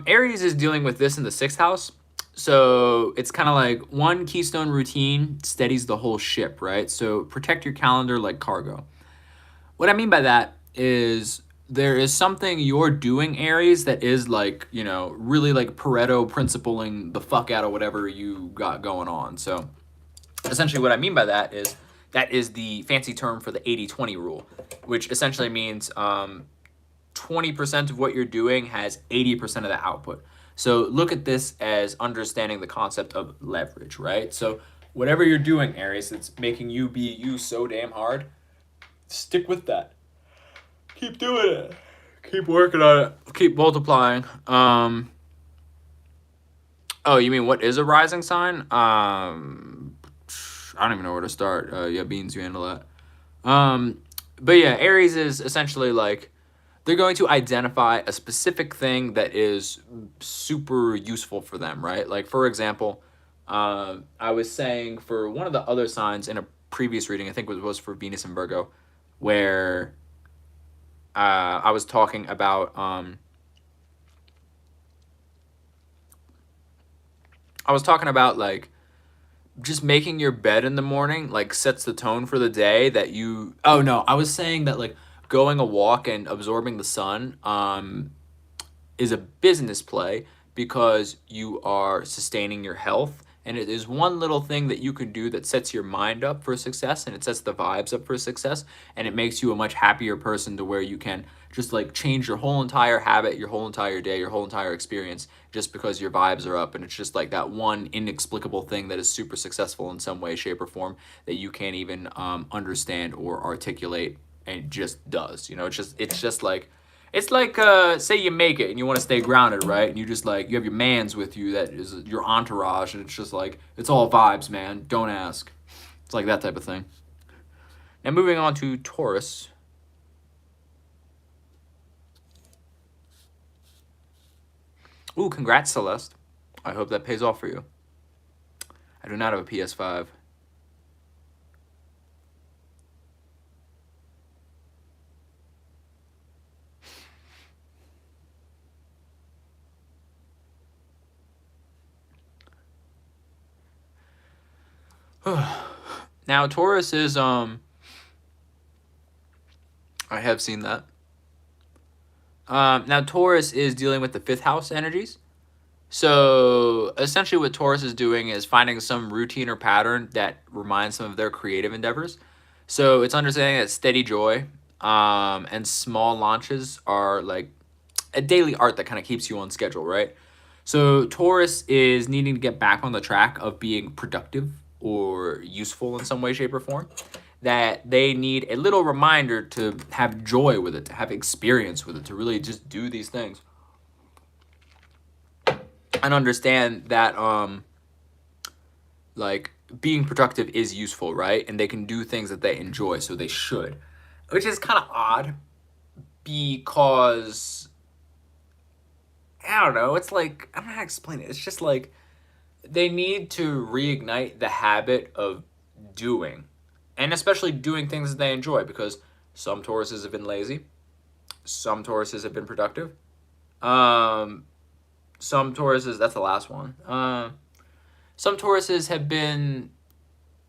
[SPEAKER 1] Aries is dealing with this in the 6th house. So it's kind of like one keystone routine steadies the whole ship, right? So protect your calendar like cargo. What I mean by that is there is something you're doing, Aries, that is like, you know, really like Pareto principling the fuck out of whatever you got going on. So essentially what I mean by that is the fancy term for the 80-20 rule, which essentially means 20% of what you're doing has 80% of the output. So look at this as understanding the concept of leverage, right? So whatever you're doing, Aries, that's making you be you so damn hard, stick with that. Keep doing it. Keep working on it. Keep multiplying. Oh, you mean what is a rising sign? I don't even know where to start. Yeah, Beans, you handle that. But yeah, Aries is essentially like they're going to identify a specific thing that is super useful for them, right? Like, for example, I was saying for one of the other signs in a previous reading, I think it was for Venus and Virgo, where I was talking about like just making your bed in the morning like sets the tone for the day that you. Oh no, I was saying that like going a walk and absorbing the sun is a business play because you are sustaining your health, and it is one little thing that you can do that sets your mind up for success, and it sets the vibes up for success, and it makes you a much happier person to where you can just like change your whole entire habit, your whole entire day, your whole entire experience just because your vibes are up. And it's just like that one inexplicable thing that is super successful in some way, shape, or form that you can't even understand or articulate, and it just does. You know, it's just like it's like say you make it and you want to stay grounded, right? And you just like you have your mans with you that is your entourage, and it's just like it's all vibes, man. Don't ask. It's like that type of thing. Now moving on to Taurus. Ooh, congrats, Celeste. I hope that pays off for you. I do not have a PS5. Now Taurus is I have seen that. Now Taurus is dealing with the 5th house energies. So essentially what Taurus is doing is finding some routine or pattern that reminds them of their creative endeavors. So it's understanding that steady joy and small launches are like a daily art that kind of keeps you on schedule, right? So Taurus is needing to get back on the track of being productive or useful in some way, shape, or form. That they need a little reminder to have joy with it, to have experience with it, to really just do these things. And understand that like being productive is useful, right? And they can do things that they enjoy, so they should. Which is kind of odd because I don't know, it's like I don't know how to explain it. It's just like they need to reignite the habit of doing, and especially doing things that they enjoy, because some Tauruses have been lazy, some Tauruses have been productive, some Tauruses, that's the last one, some Tauruses have been,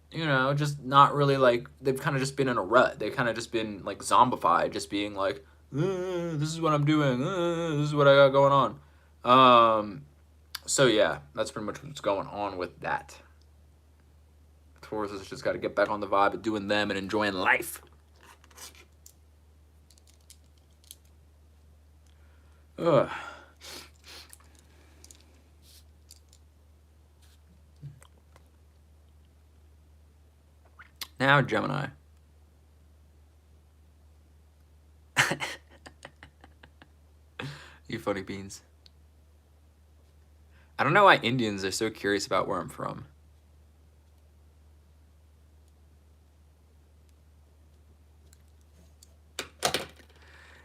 [SPEAKER 1] you know, just not really like, they've kind of just been in a rut, they've kind of just been like zombified, just being like, This is what I'm doing. This is what I got going on. So yeah, that's pretty much what's going on with that. Taurus has just got to get back on the vibe of doing them and enjoying life. Ugh. Now Gemini. You funny beans. I don't know why Indians are so curious about where I'm from.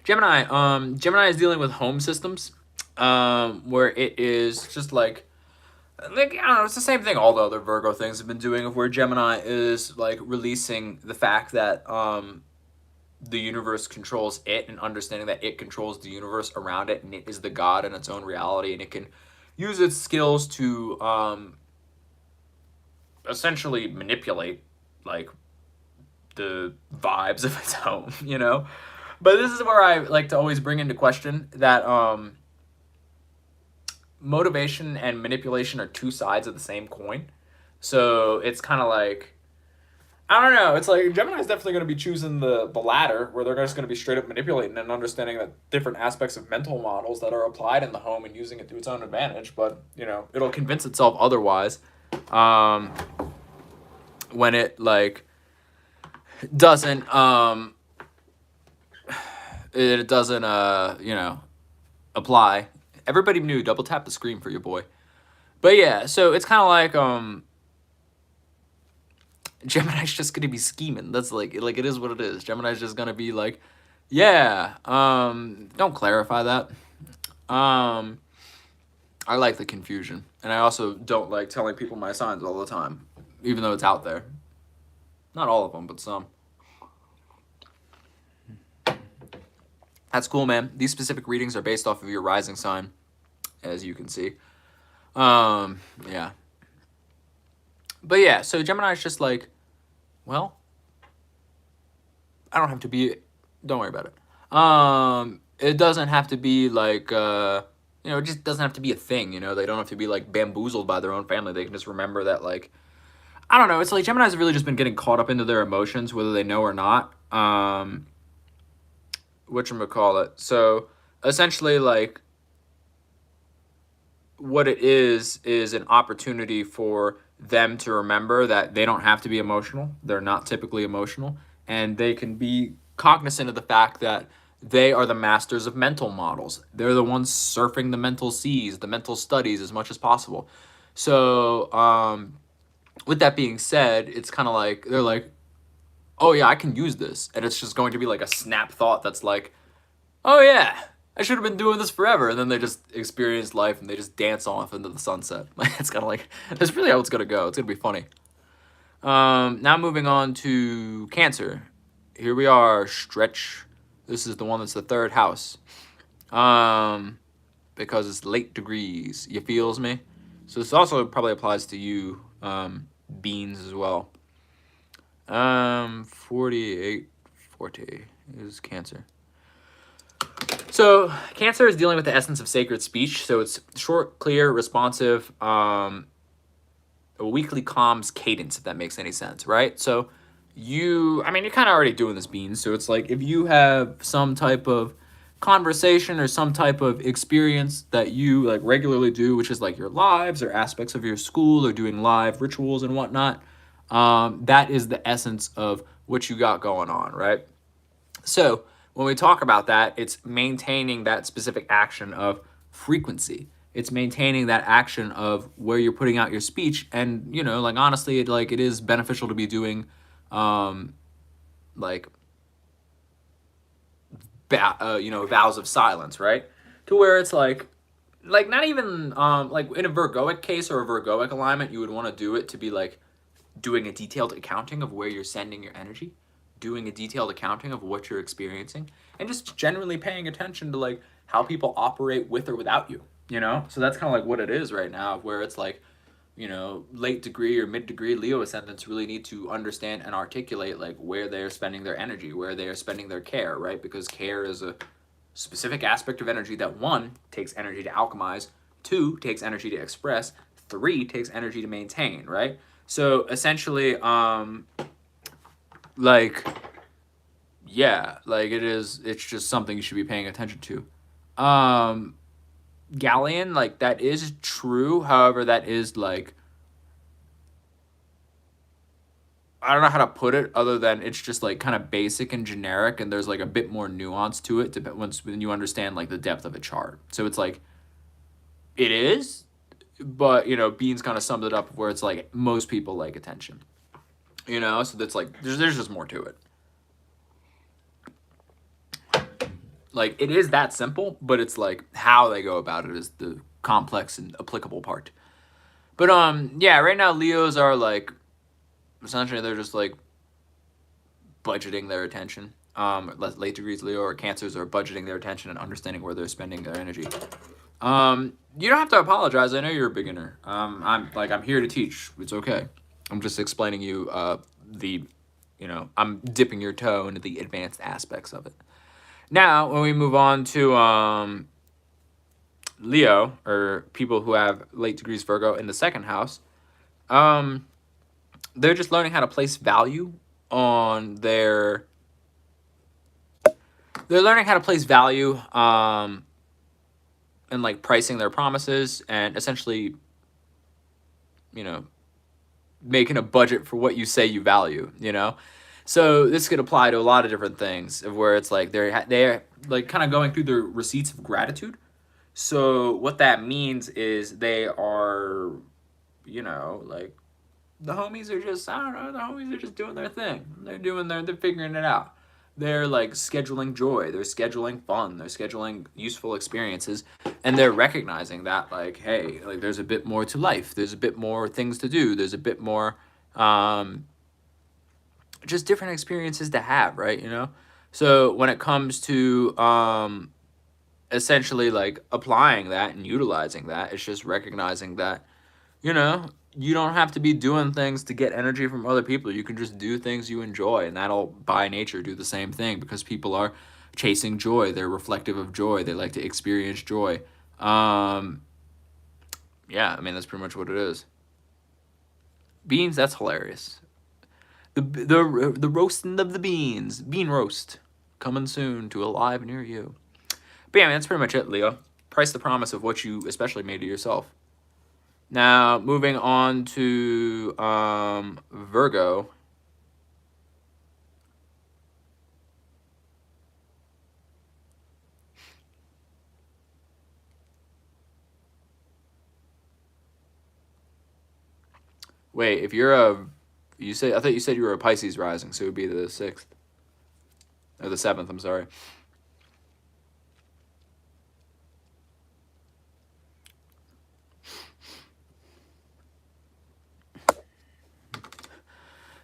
[SPEAKER 1] Gemini. Gemini is dealing with home systems, where it is just like I don't know, it's the same thing all the other Virgo things have been doing, of where Gemini is like releasing the fact that the universe controls it, and understanding that it controls the universe around it, and it is the god in its own reality, and it can use its skills to essentially manipulate like the vibes of its home, you know? But this is where I like to always bring into question that motivation and manipulation are two sides of the same coin. So it's kind of like, I don't know. It's like Gemini's definitely going to be choosing the latter, where they're just going to be straight up manipulating and understanding that different aspects of mental models that are applied in the home and using it to its own advantage. But, you know, it'll convince itself otherwise when it, like, doesn't, you know, apply. Everybody knew, double tap the screen for your boy. But yeah, so it's kind of like, Gemini's just gonna be scheming. That's like it is what it is. Gemini's just gonna be like, yeah, don't clarify that. I like the confusion. And I also don't like telling people my signs all the time, even though it's out there. Not all of them, but some. That's cool, man. These specific readings are based off of your rising sign, as you can see. Yeah. But yeah, so Gemini's just like, well, I don't have to be, don't worry about it. It doesn't have to be like, you know, it just doesn't have to be a thing, you know? They don't have to be like bamboozled by their own family. They can just remember that, like, I don't know. It's like Gemini's really just been getting caught up into their emotions, whether they know or not. Whatchamacallit. So essentially, like, what it is an opportunity for them to remember that they don't have to be emotional. They're not typically emotional, and they can be cognizant of the fact that they are the masters of mental models. They're the ones surfing the mental seas, the mental studies as much as possible. So with that being said, it's kind of like they're like, oh yeah, I can use this, and it's just going to be like a snap thought that's like, oh yeah, I should have been doing this forever. And then they just experience life and they just dance off into the sunset. It's kind of like, that's really how it's going to go. It's going to be funny. Now moving on to Cancer. Here we are, stretch. This is the one that's the third house. Because it's late degrees. You feels me? So this also probably applies to you, beans as well. 4840 is Cancer. So Cancer is dealing with the essence of sacred speech. So it's short, clear, responsive, a weekly comms cadence, if that makes any sense, right? So you're kind of already doing this, beans. So it's like if you have some type of conversation or some type of experience that you like regularly do, which is like your lives or aspects of your school or doing live rituals and whatnot, that is the essence of what you got going on, right? So when we talk about that, it's maintaining that specific action of frequency. It's maintaining that action of where you're putting out your speech. And, you know, like, honestly, it is beneficial to be doing, like, vows of silence, right? To where it's like not even, like, in a Virgoic case or a Virgoic alignment, you would want to do it to be, like, doing a detailed accounting of where you're sending your energy, doing a detailed accounting of what you're experiencing, and just generally paying attention to like how people operate with or without you, you know? So that's kind of like what it is right now, where it's like, you know, late degree or mid degree Leo ascendants really need to understand and articulate like where they're spending their energy, where they are spending their care, right? Because care is a specific aspect of energy that 1 takes energy to alchemize, 2 takes energy to express, 3 takes energy to maintain, right? So essentially, like, yeah, like it's just something you should be paying attention to. Galleon, like, that is true. However, that is like, I don't know how to put it other than it's just like kind of basic and generic, and there's like a bit more nuance to it when you understand like the depth of a chart. So it's like, it is, but you know, Beans kind of summed it up where it's like most people like attention, you know. So that's like there's just more to it. Like, it is that simple, but it's like how they go about it is the complex and applicable part. But yeah, right now Leos are like, essentially they're just like budgeting their attention. Late degrees Leo or Cancers are budgeting their attention and understanding where they're spending their energy. You don't have to apologize. I know you're a beginner. I'm here to teach. It's okay. I'm just explaining you I'm dipping your toe into the advanced aspects of it. Now, when we move on to Leo, or people who have late degrees Virgo in the second house, they're just learning how to place value on their... They're learning how to place value and like pricing their promises and essentially, you know, making a budget for what you say you value, you know? So this could apply to a lot of different things where it's like they're like kind of going through their receipts of gratitude. So what that means is they are, you know, like the homies are just, I don't know, the homies are just doing their thing. They're figuring it out. They're like scheduling joy, they're scheduling fun, they're scheduling useful experiences, and they're recognizing that like, hey, like there's a bit more to life, there's a bit more things to do, there's a bit more just different experiences to have, right? You know? So when it comes to essentially like applying that and utilizing that, it's just recognizing that, you know, you don't have to be doing things to get energy from other people. You can just do things you enjoy, and that'll by nature do the same thing because people are chasing joy. They're reflective of joy. They like to experience joy. Yeah, I mean, that's pretty much what it is. Beans, that's hilarious. The roasting of the beans. Bean roast. Coming soon to a live near you. But yeah, man, that's pretty much it, Leo. Price the promise of what you especially made to yourself. Now, moving on to Virgo. Wait, if you're a... I thought you said you were a Pisces rising, so it would be the 6th. Or the 7th, I'm sorry.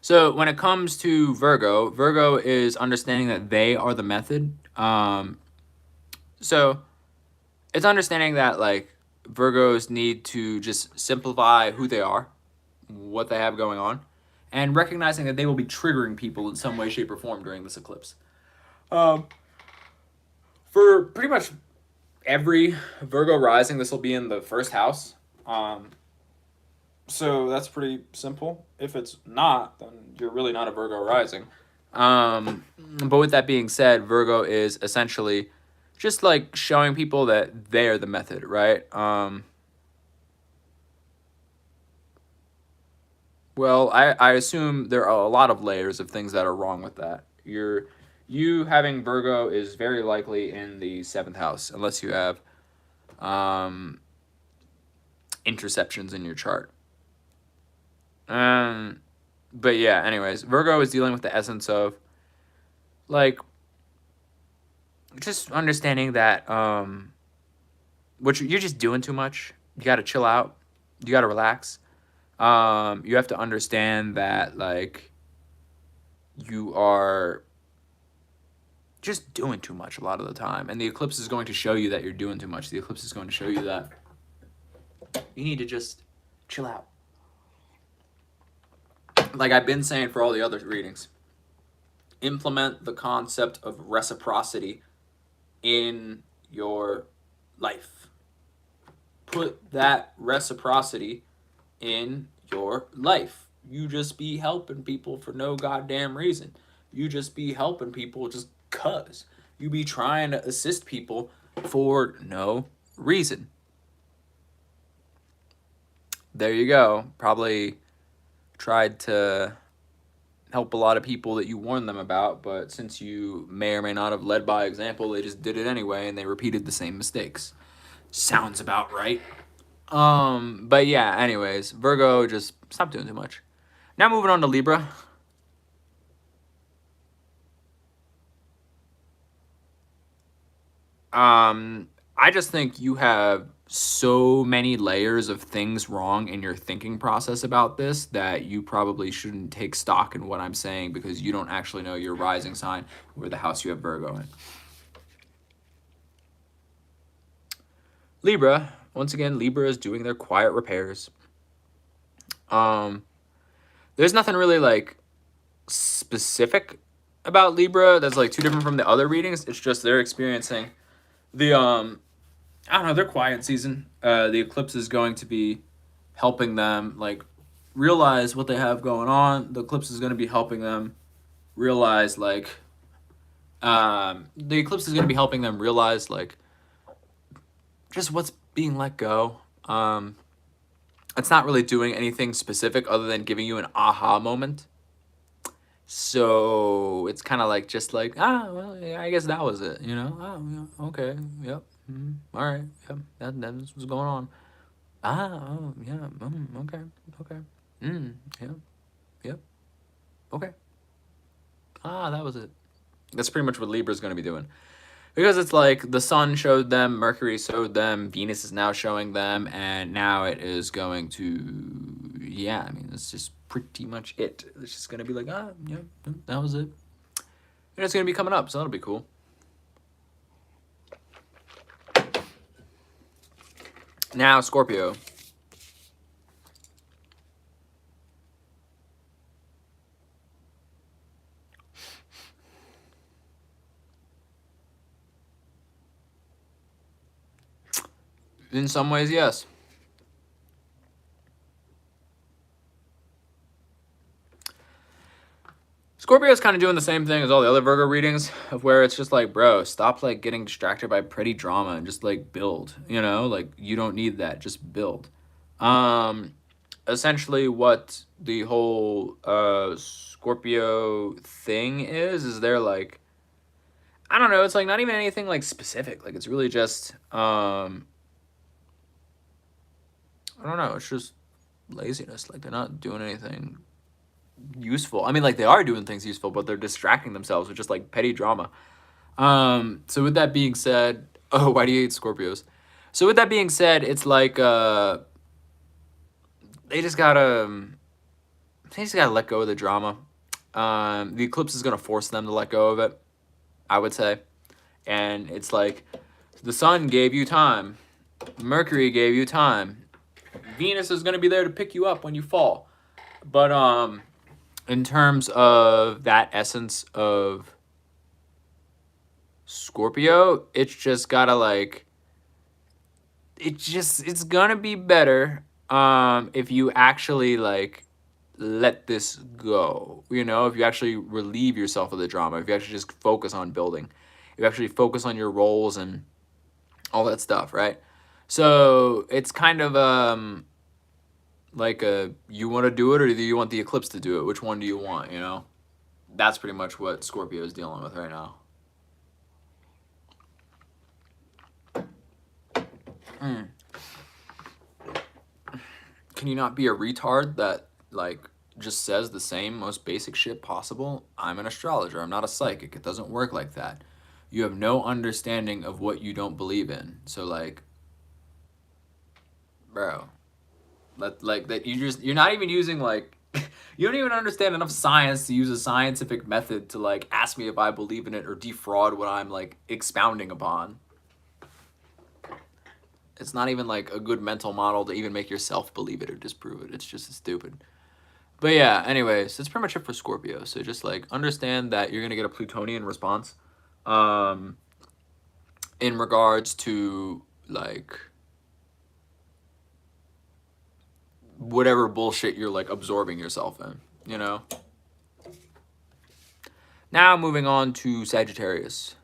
[SPEAKER 1] So when it comes to Virgo, Virgo is understanding that they are the method. So it's understanding that like Virgos need to just simplify who they are, what they have going on, and recognizing that they will be triggering people in some way, shape, or form during this eclipse. For pretty much every Virgo rising, this will be in the first house. So that's pretty simple. If it's not, then you're really not a Virgo rising. But with that being said, Virgo is essentially just like showing people that they're the method, right? Well, I assume there are a lot of layers of things that are wrong with that. You having Virgo is very likely in the 7th house, unless you have interceptions in your chart. But yeah, anyways, Virgo is dealing with the essence of like just understanding that you're just doing too much. You got to chill out. You got to relax. You have to understand that like you are just doing too much a lot of the time, and the eclipse is going to show you that you're doing too much. The eclipse is going to show you that you need to just chill out. Like I've been saying for all the other readings, implement the concept of reciprocity in your life. Put that reciprocity in your life. You just be helping people for no goddamn reason. You just be helping people just cuz. You be trying to assist people for no reason. There you go. Probably tried to help a lot of people that you warned them about, but since you may or may not have led by example, they just did it anyway and they repeated the same mistakes. Sounds about right. But yeah, anyways, Virgo, just stop doing too much. Now moving on to Libra. I just think you have so many layers of things wrong in your thinking process about this that you probably shouldn't take stock in what I'm saying because you don't actually know your rising sign or the house you have Virgo in. Libra, once again, Libra is doing their quiet repairs. There's nothing really like specific about Libra that's like too different from the other readings. It's just they're experiencing the I don't know, their quiet season. The eclipse is going to be helping them like realize what they have going on. The eclipse is going to be helping them realize like the eclipse is going to be helping them realize like just what's being let go. It's not really doing anything specific other than giving you an aha moment. So it's kind of like just like, well, yeah, I guess that was it, you know? Yeah, okay, yep, all right, yep, that's what's going on. Oh, yeah, okay, yeah, yep, okay. That was it. That's pretty much what Libra's going to be doing. Because it's like the sun showed them, Mercury showed them, Venus is now showing them, and now it is going to, yeah, I mean, it's just pretty much it. It's just going to be like, yeah, that was it. And it's going to be coming up, so that'll be cool. Now, Scorpio. In some ways, yes. Scorpio is kind of doing the same thing as all the other Virgo readings of where it's just like, bro, stop like getting distracted by petty drama and just like build, you know, like you don't need that, just build. Essentially what the whole Scorpio thing is they're like, I don't know, it's like not even anything like specific. Like it's really just I don't know, it's just laziness. Like they're not doing anything useful. I mean, like they are doing things useful, but they're distracting themselves with just like petty drama. So with that being said, oh, why do you hate Scorpios? So with that being said, it's like they just gotta let go of the drama. The eclipse is gonna force them to let go of it, I would say. And it's like the sun gave you time, Mercury gave you time, Venus is gonna be there to pick you up when you fall. But in terms of that essence of Scorpio, it's just gotta like, it's gonna be better if you actually like let this go, you know, if you actually relieve yourself of the drama, if you actually just focus on building, if you actually focus on your roles and all that stuff, right? So it's kind of like you want to do it or do you want the eclipse to do it? Which one do you want, you know? That's pretty much what Scorpio is dealing with right now. Can you not be a retard that like just says the same most basic shit possible? I'm an astrologer, I'm not a psychic. It doesn't work like that. You have no understanding of what you don't believe in. So like, bro, like that you're not even using like you don't even understand enough science to use a scientific method to like ask me if I believe in it or defraud what I'm like expounding upon. It's not even like a good mental model to even make yourself believe it or disprove it. It's just stupid. But yeah, anyways, that's pretty much it for Scorpio. So just like understand that you're gonna get a Plutonian response. in regards to like whatever bullshit you're like absorbing yourself in, you know? Now moving on to Sagittarius.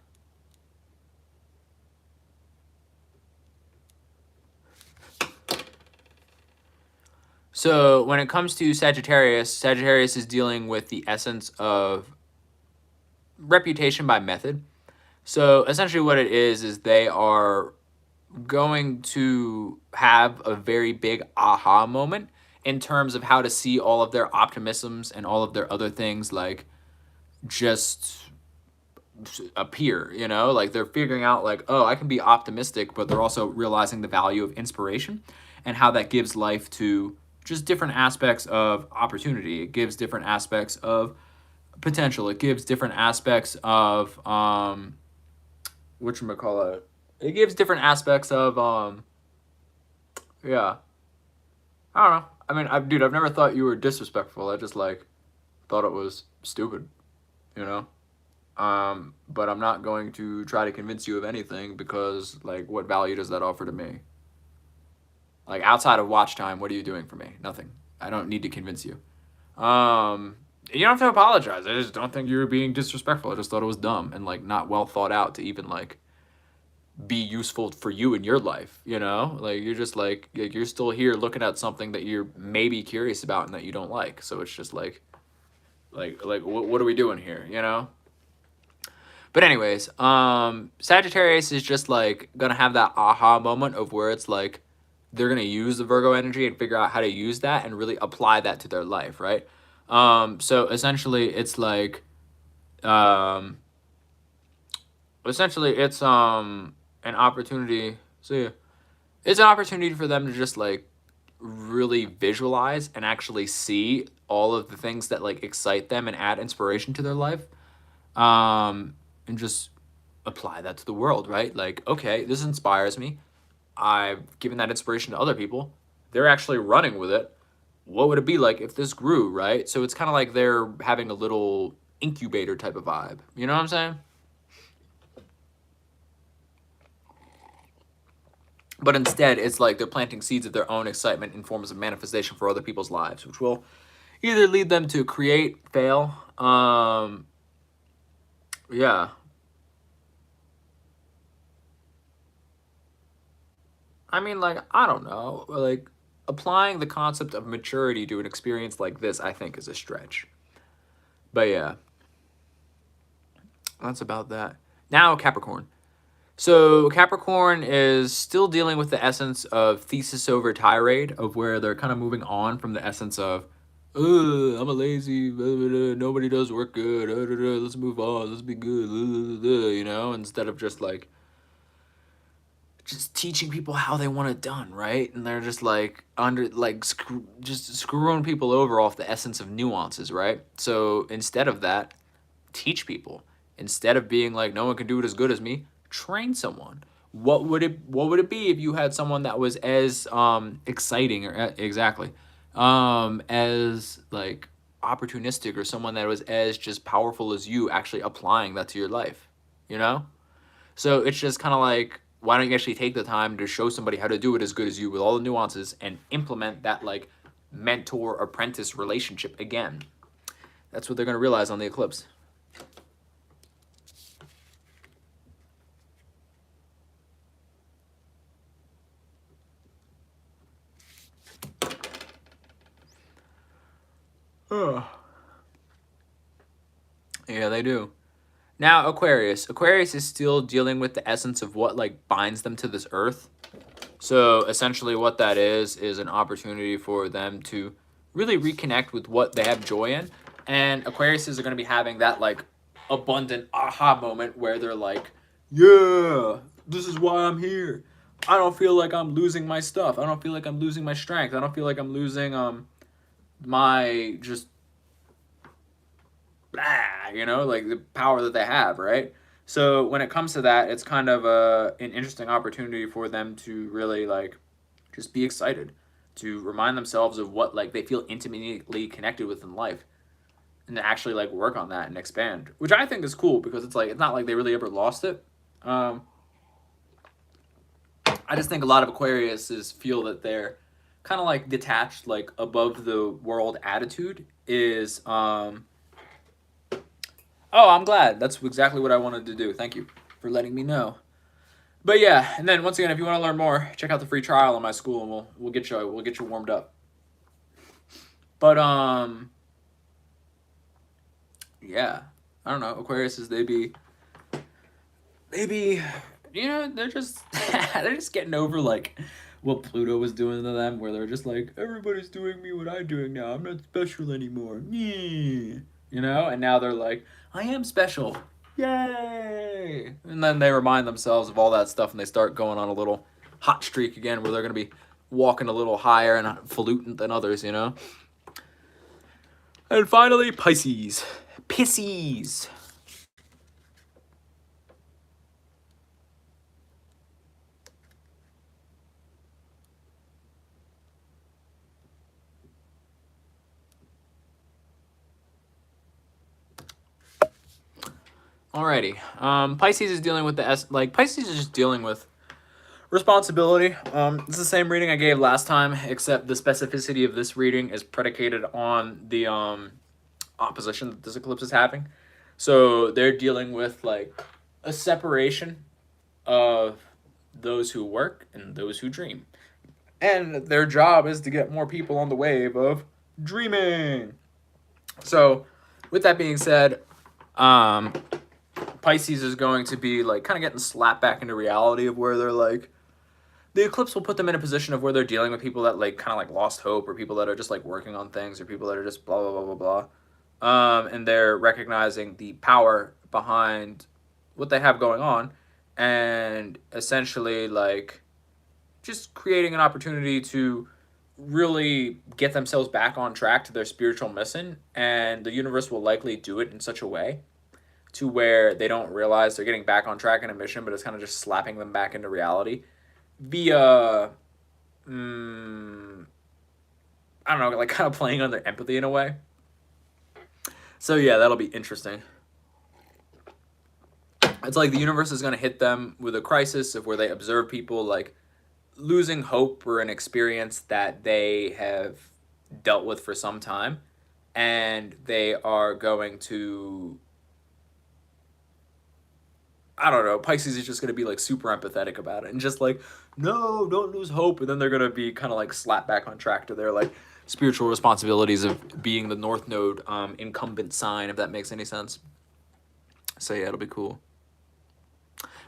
[SPEAKER 1] So when it comes to Sagittarius, Sagittarius is dealing with the essence of reputation by method. So essentially what it is they are going to have a very big aha moment in terms of how to see all of their optimisms and all of their other things like just appear, you know? Like they're figuring out like, oh, I can be optimistic, but they're also realizing the value of inspiration and how that gives life to just different aspects of opportunity. It gives different aspects of potential. It gives different aspects of whatchamacallit. It gives different aspects of yeah. I don't know. I mean, dude, I've never thought you were disrespectful. I just like thought it was stupid, you know? But I'm not going to try to convince you of anything because like what value does that offer to me? Like outside of watch time, what are you doing for me? Nothing. I don't need to convince you. You don't have to apologize. I just don't think you were being disrespectful. I just thought it was dumb and like not well thought out to even like be useful for you in your life, you know? Like you're just like you're still here looking at something that you're maybe curious about and that you don't like. So it's just like what are we doing here, you know? But anyways, Sagittarius is just like gonna have that aha moment of where it's like they're gonna use the Virgo energy and figure out how to use that and really apply that to their life, right? So essentially it's like essentially it's an opportunity. So yeah, it's an opportunity for them to just like really visualize and actually see all of the things that like excite them and add inspiration to their life. And just apply that to the world, right? Like, okay, this inspires me. I've given that inspiration to other people. They're actually running with it. What would it be like if this grew, right? So it's kind of like they're having a little incubator type of vibe. You know what I'm saying? But instead, it's like they're planting seeds of their own excitement in forms of manifestation for other people's lives, which will either lead them to create, fail. Yeah. I mean, like, I don't know. Like, applying the concept of maturity to an experience like this, I think, is a stretch. But yeah, that's about that. Now, Capricorn. So, Capricorn is still dealing with the essence of thesis over tirade, of where they're kind of moving on from the essence of, I'm a lazy, blah, blah, blah, nobody does work good, let's move on, let's be good, you know, instead of just like, just teaching people how they want it done, right? And they're just like just screwing people over off the essence of nuances, right? So instead of that, teach people. Instead of being like no one can do it as good as me, train someone. What would it be if you had someone that was as exciting or exactly as like opportunistic, or someone that was as just powerful as you actually applying that to your life, you know? So it's just kind of like, why don't you actually take the time to show somebody how to do it as good as you with all the nuances and implement that like mentor apprentice relationship again? That's what they're going to realize on the eclipse. Yeah, they do. Now, Aquarius. Aquarius is still dealing with the essence of what like binds them to this earth. So essentially what that is an opportunity for them to really reconnect with what they have joy in. And Aquariuses are going to be having that like abundant aha moment where they're like, yeah, this is why I'm here. I don't feel like I'm losing my stuff. I don't feel like I'm losing my strength. I don't feel like I'm losing my just blah, you know, like the power that they have, right? So when it comes to that, it's kind of an interesting opportunity for them to really like just be excited, to remind themselves of what like they feel intimately connected with in life, and to actually like work on that and expand, which I think is cool because it's like it's not like they really ever lost it. I just think a lot of Aquariuses feel that they're kind of like detached, like above the world attitude is, oh, I'm glad. That's exactly what I wanted to do. Thank you for letting me know. But yeah, and then once again, if you want to learn more, check out the free trial on my school, and we'll get you warmed up. But yeah, I don't know. Aquariuses, they be, you know, they're just they're just getting over like what Pluto was doing to them, where they're just like, everybody's doing me what I'm doing now. I'm not special anymore. Yeah. You know, and now they're like, I am special. Yay! And then they remind themselves of all that stuff, and they start going on a little hot streak again, where they're gonna be walking a little higher and falutin than others, you know. And finally, Pisces. Pisces. Alrighty. Pisces is dealing with Pisces is just dealing with responsibility. It's the same reading I gave last time, except the specificity of this reading is predicated on the opposition that this eclipse is having. So they're dealing with like a separation of those who work and those who dream. And their job is to get more people on the wave of dreaming. So with that being said, Pisces is going to be like kind of getting slapped back into reality of where they're like, the eclipse will put them in a position of where they're dealing with people that like kind of like lost hope, or people that are just like working on things, or people that are just blah, blah, blah, blah, blah. And they're recognizing the power behind what they have going on, and essentially like just creating an opportunity to really get themselves back on track to their spiritual mission. And the universe will likely do it in such a way to where they don't realize they're getting back on track in a mission, but it's kind of just slapping them back into reality via, I don't know, like kind of playing on their empathy in a way. So yeah, that'll be interesting. It's like the universe is going to hit them with a crisis of where they observe people like losing hope for an experience that they have dealt with for some time, and they are going to, I don't know, Pisces is just going to be like super empathetic about it and just like, no, don't lose hope. And then they're going to be kind of like slapped back on track to their like spiritual responsibilities of being the North Node incumbent sign, if that makes any sense. So yeah, it'll be cool.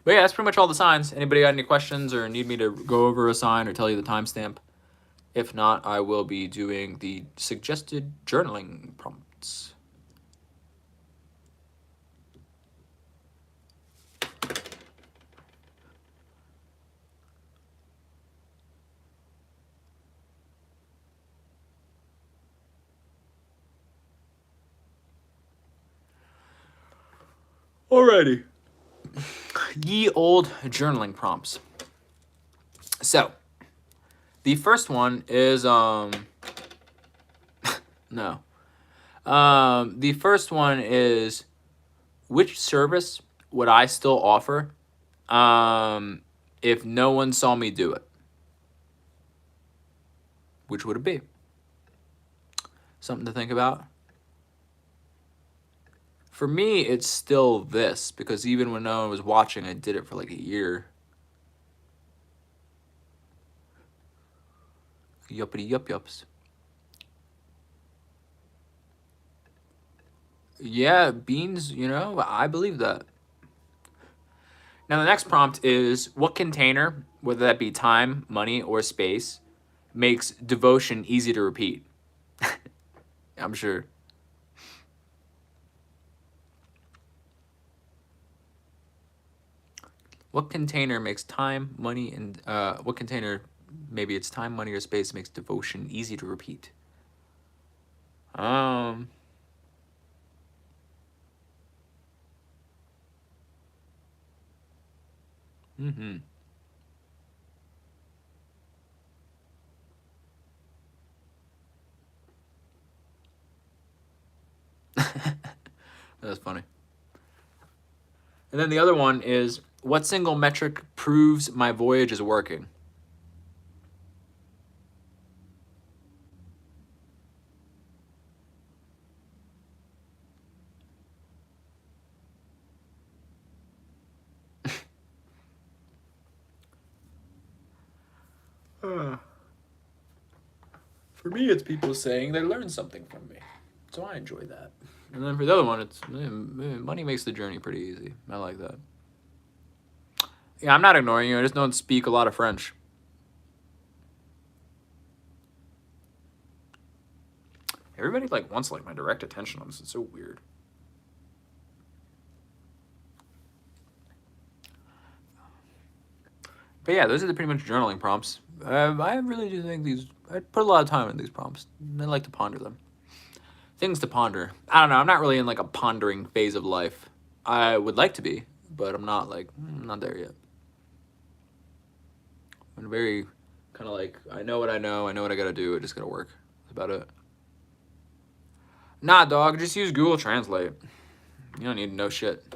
[SPEAKER 1] But yeah, that's pretty much all the signs. Anybody got any questions or need me to go over a sign or tell you the timestamp? If not, I will be doing the suggested journaling prompts. Alrighty. Ye old journaling prompts. So, the first one is, no. The first one is, which service would I still offer if no one saw me do it? Which would it be? Something to think about. For me, it's still this, because even when no one was watching, I did it for like a year. Yuppity yup yups. Yeah, beans, you know, I believe that. Now the next prompt is, what container, whether that be time, money, or space, makes devotion easy to repeat? I'm sure. What container makes time, money, and what container, maybe it's time, money, or space, makes devotion easy to repeat? Mm-hmm. That's funny. And then the other one is, what single metric proves my voyage is working? For me, it's people saying they learned something from me. So I enjoy that. And then for the other one, it's money makes the journey pretty easy. I like that. Yeah, I'm not ignoring you. I just don't speak a lot of French. Everybody like wants like my direct attention on this. It's so weird. But yeah, those are the pretty much journaling prompts. I really do think these. I put a lot of time in these prompts. I like to ponder them. Things to ponder. I don't know. I'm not really in like a pondering phase of life. I would like to be, but I'm not like I'm not there yet. I'm very kind of like I know what I know. I know what I gotta do. I just gotta work. That's about it. Nah, dog. Just use Google Translate. You don't need to know shit.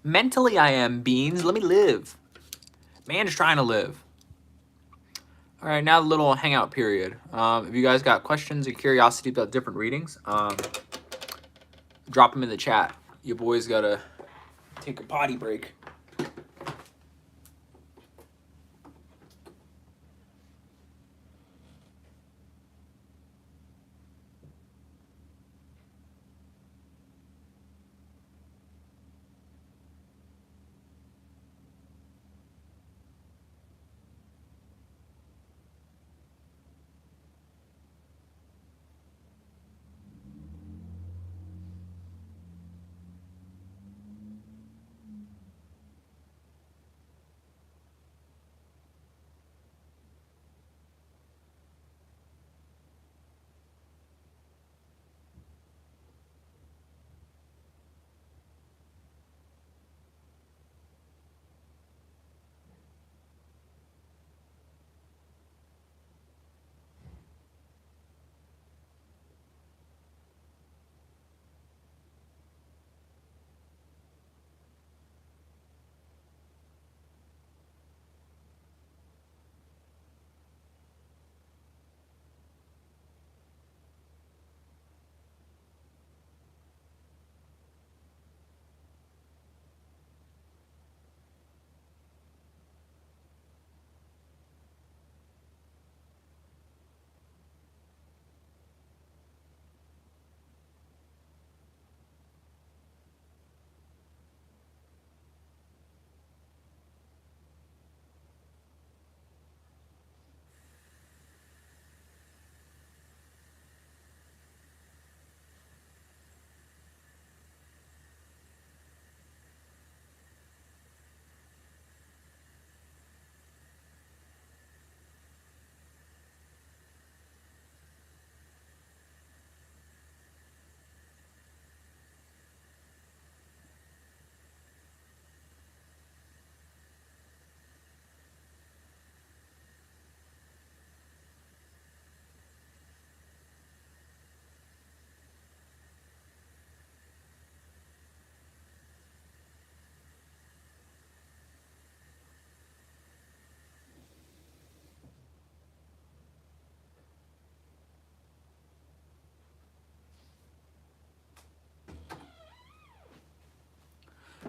[SPEAKER 1] Mentally, I am, Beans. Let me live. Man, just trying to live. All right, now the little hangout period. If you guys got questions or curiosity about different readings, drop them in the chat. Your boys gotta take a potty break.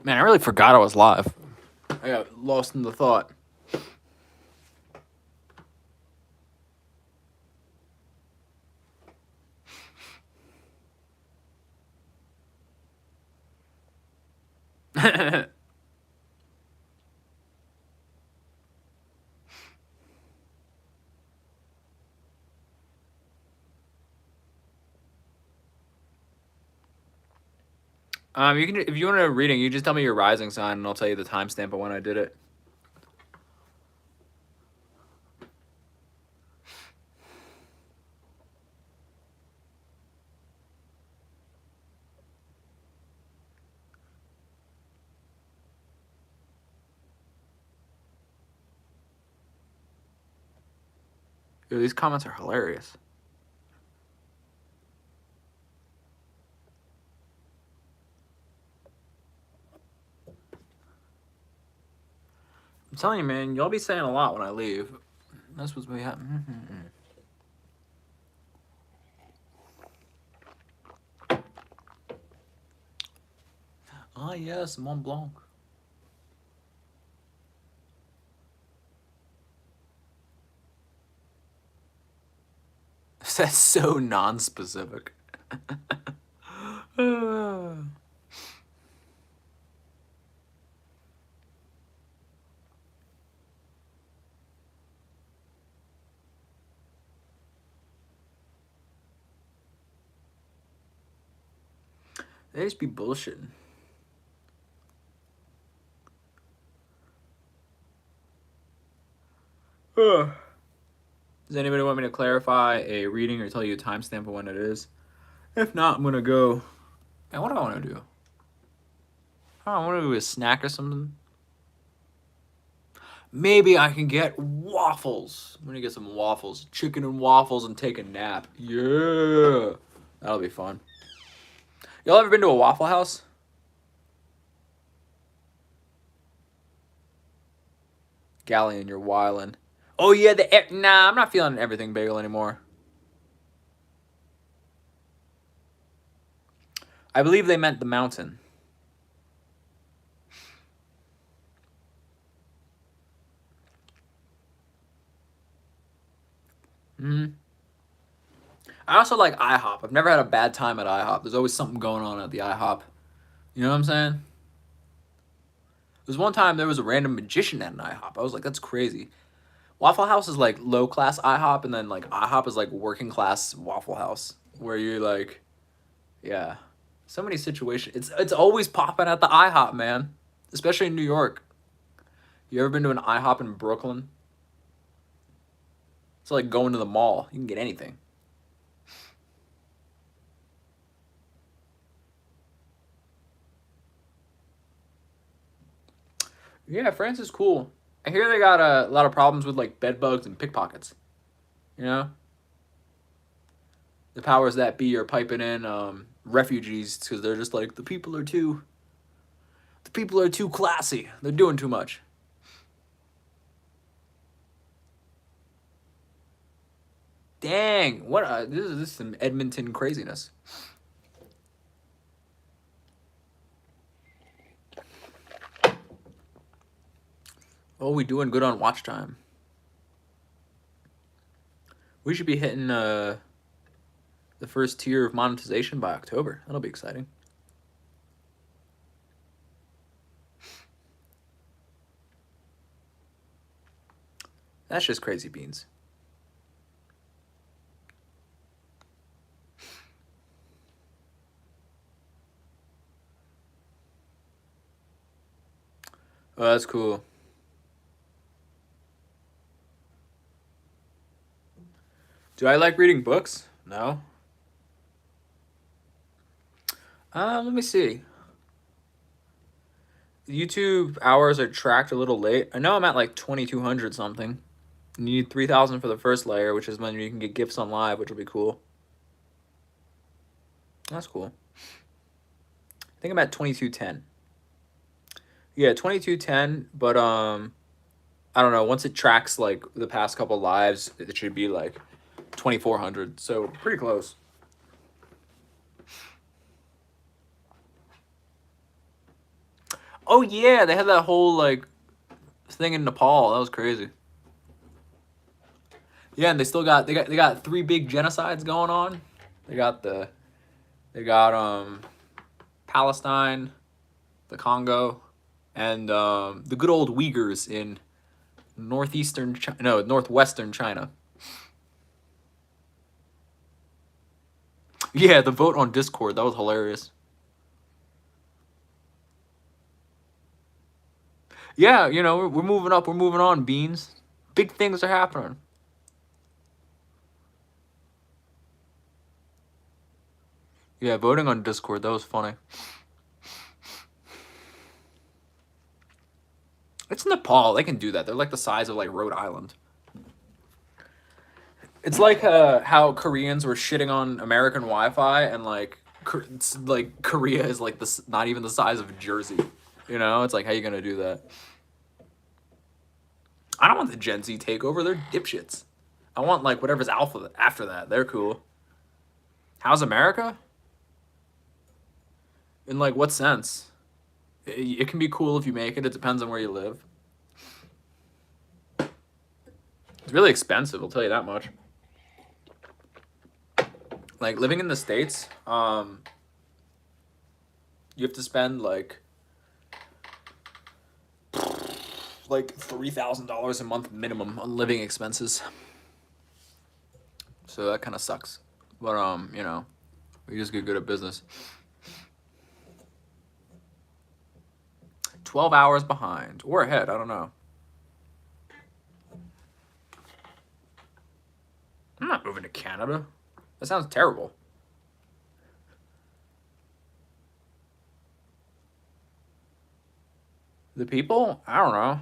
[SPEAKER 1] Man, I really forgot I was live. I got lost in the thought. You can, if you want a reading, you just tell me your rising sign, and I'll tell you the timestamp of when I did it. Yo, these comments are hilarious. I'm telling you, man, y'all be saying a lot when I leave. That's what's be happening. Ah, yes, Mont Blanc. That's so non-specific. They just be bullshitting. Does anybody want me to clarify a reading or tell you a timestamp of when it is? If not, I'm gonna go. Man, what do I want to do? I want to do a snack or something. Maybe I can get waffles. I'm gonna get some waffles, chicken and waffles, and take a nap. Yeah, that'll be fun. Y'all ever been to a Waffle House? Galleon, you're wildin'. Oh yeah, nah, I'm not feeling everything bagel anymore. I believe they meant the mountain. I also like IHOP. I've never had a bad time at IHOP. There's always something going on at the IHOP. You know what I'm saying? There's one time there was a random magician at an IHOP. I was like, that's crazy. Waffle House is like low class IHOP, and then like IHOP is like working class Waffle House, where you're like, yeah, so many situations. It's always popping at the IHOP, man, especially in New York. You ever been to an IHOP in Brooklyn? It's like going to the mall. You can get anything. Yeah, France is cool. I hear they got a lot of problems with like bed bugs and pickpockets. You know, the powers that be are piping in refugees because they're just like the people are too classy. They're doing too much. Dang, what this is some Edmonton craziness. Oh, we doing good on watch time. We should be hitting the first tier of monetization by October. That'll be exciting. That's just crazy beans. Oh, that's cool. Do I like reading books? No. Let me see. YouTube hours are tracked a little late. I know I'm at like 2,200 something. You need 3,000 for the first layer, which is when you can get gifts on live, which will be cool. That's cool. I think I'm at 2210. Yeah, 2210, but I don't know, once it tracks like the past couple lives, it should be like 2,400. So pretty close. Oh yeah, they had that whole like thing in Nepal. That was crazy. Yeah, and they got 3 big genocides going on. They got Palestine, the Congo, and the good old Uyghurs in northwestern China. Yeah, the vote on Discord, that was hilarious. Yeah, you know, we're moving up, we're moving on, Beans. Big things are happening. Yeah, voting on Discord, that was funny. It's Nepal, they can do that. They're like the size of like Rhode Island. It's like how Koreans were shitting on American Wi-Fi, and like Korea is like this, not even the size of Jersey. You know, it's like, how you gonna do that? I don't want the Gen Z takeover. They're dipshits. I want like whatever's alpha after that. They're cool. How's America? In like what sense? It can be cool if you make it. It depends on where you live. It's really expensive, I'll tell you that much. Like living in the States, you have to spend like $3,000 a month minimum on living expenses. So that kind of sucks. But you know, we just get good at business. 12 hours behind or ahead, I don't know. I'm not moving to Canada. That sounds terrible. The people? I don't know.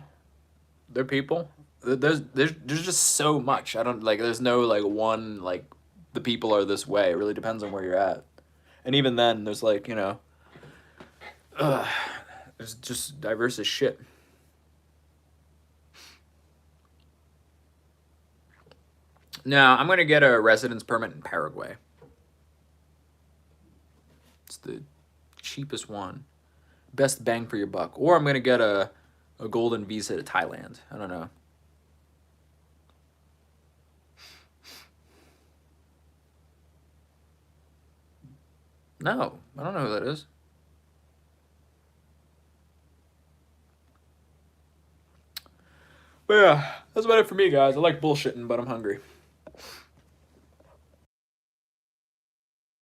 [SPEAKER 1] They're people. There's just so much. I don't like. There's no like one like. The people are this way. It really depends on where you're at. And even then, there's like, you know, there's just diverse as shit. Now, I'm going to get a residence permit in Paraguay. It's the cheapest one. Best bang for your buck. Or I'm going to get a golden visa to Thailand. I don't know. No, I don't know who that is. But yeah, that's about it for me, guys. I like bullshitting, but I'm hungry.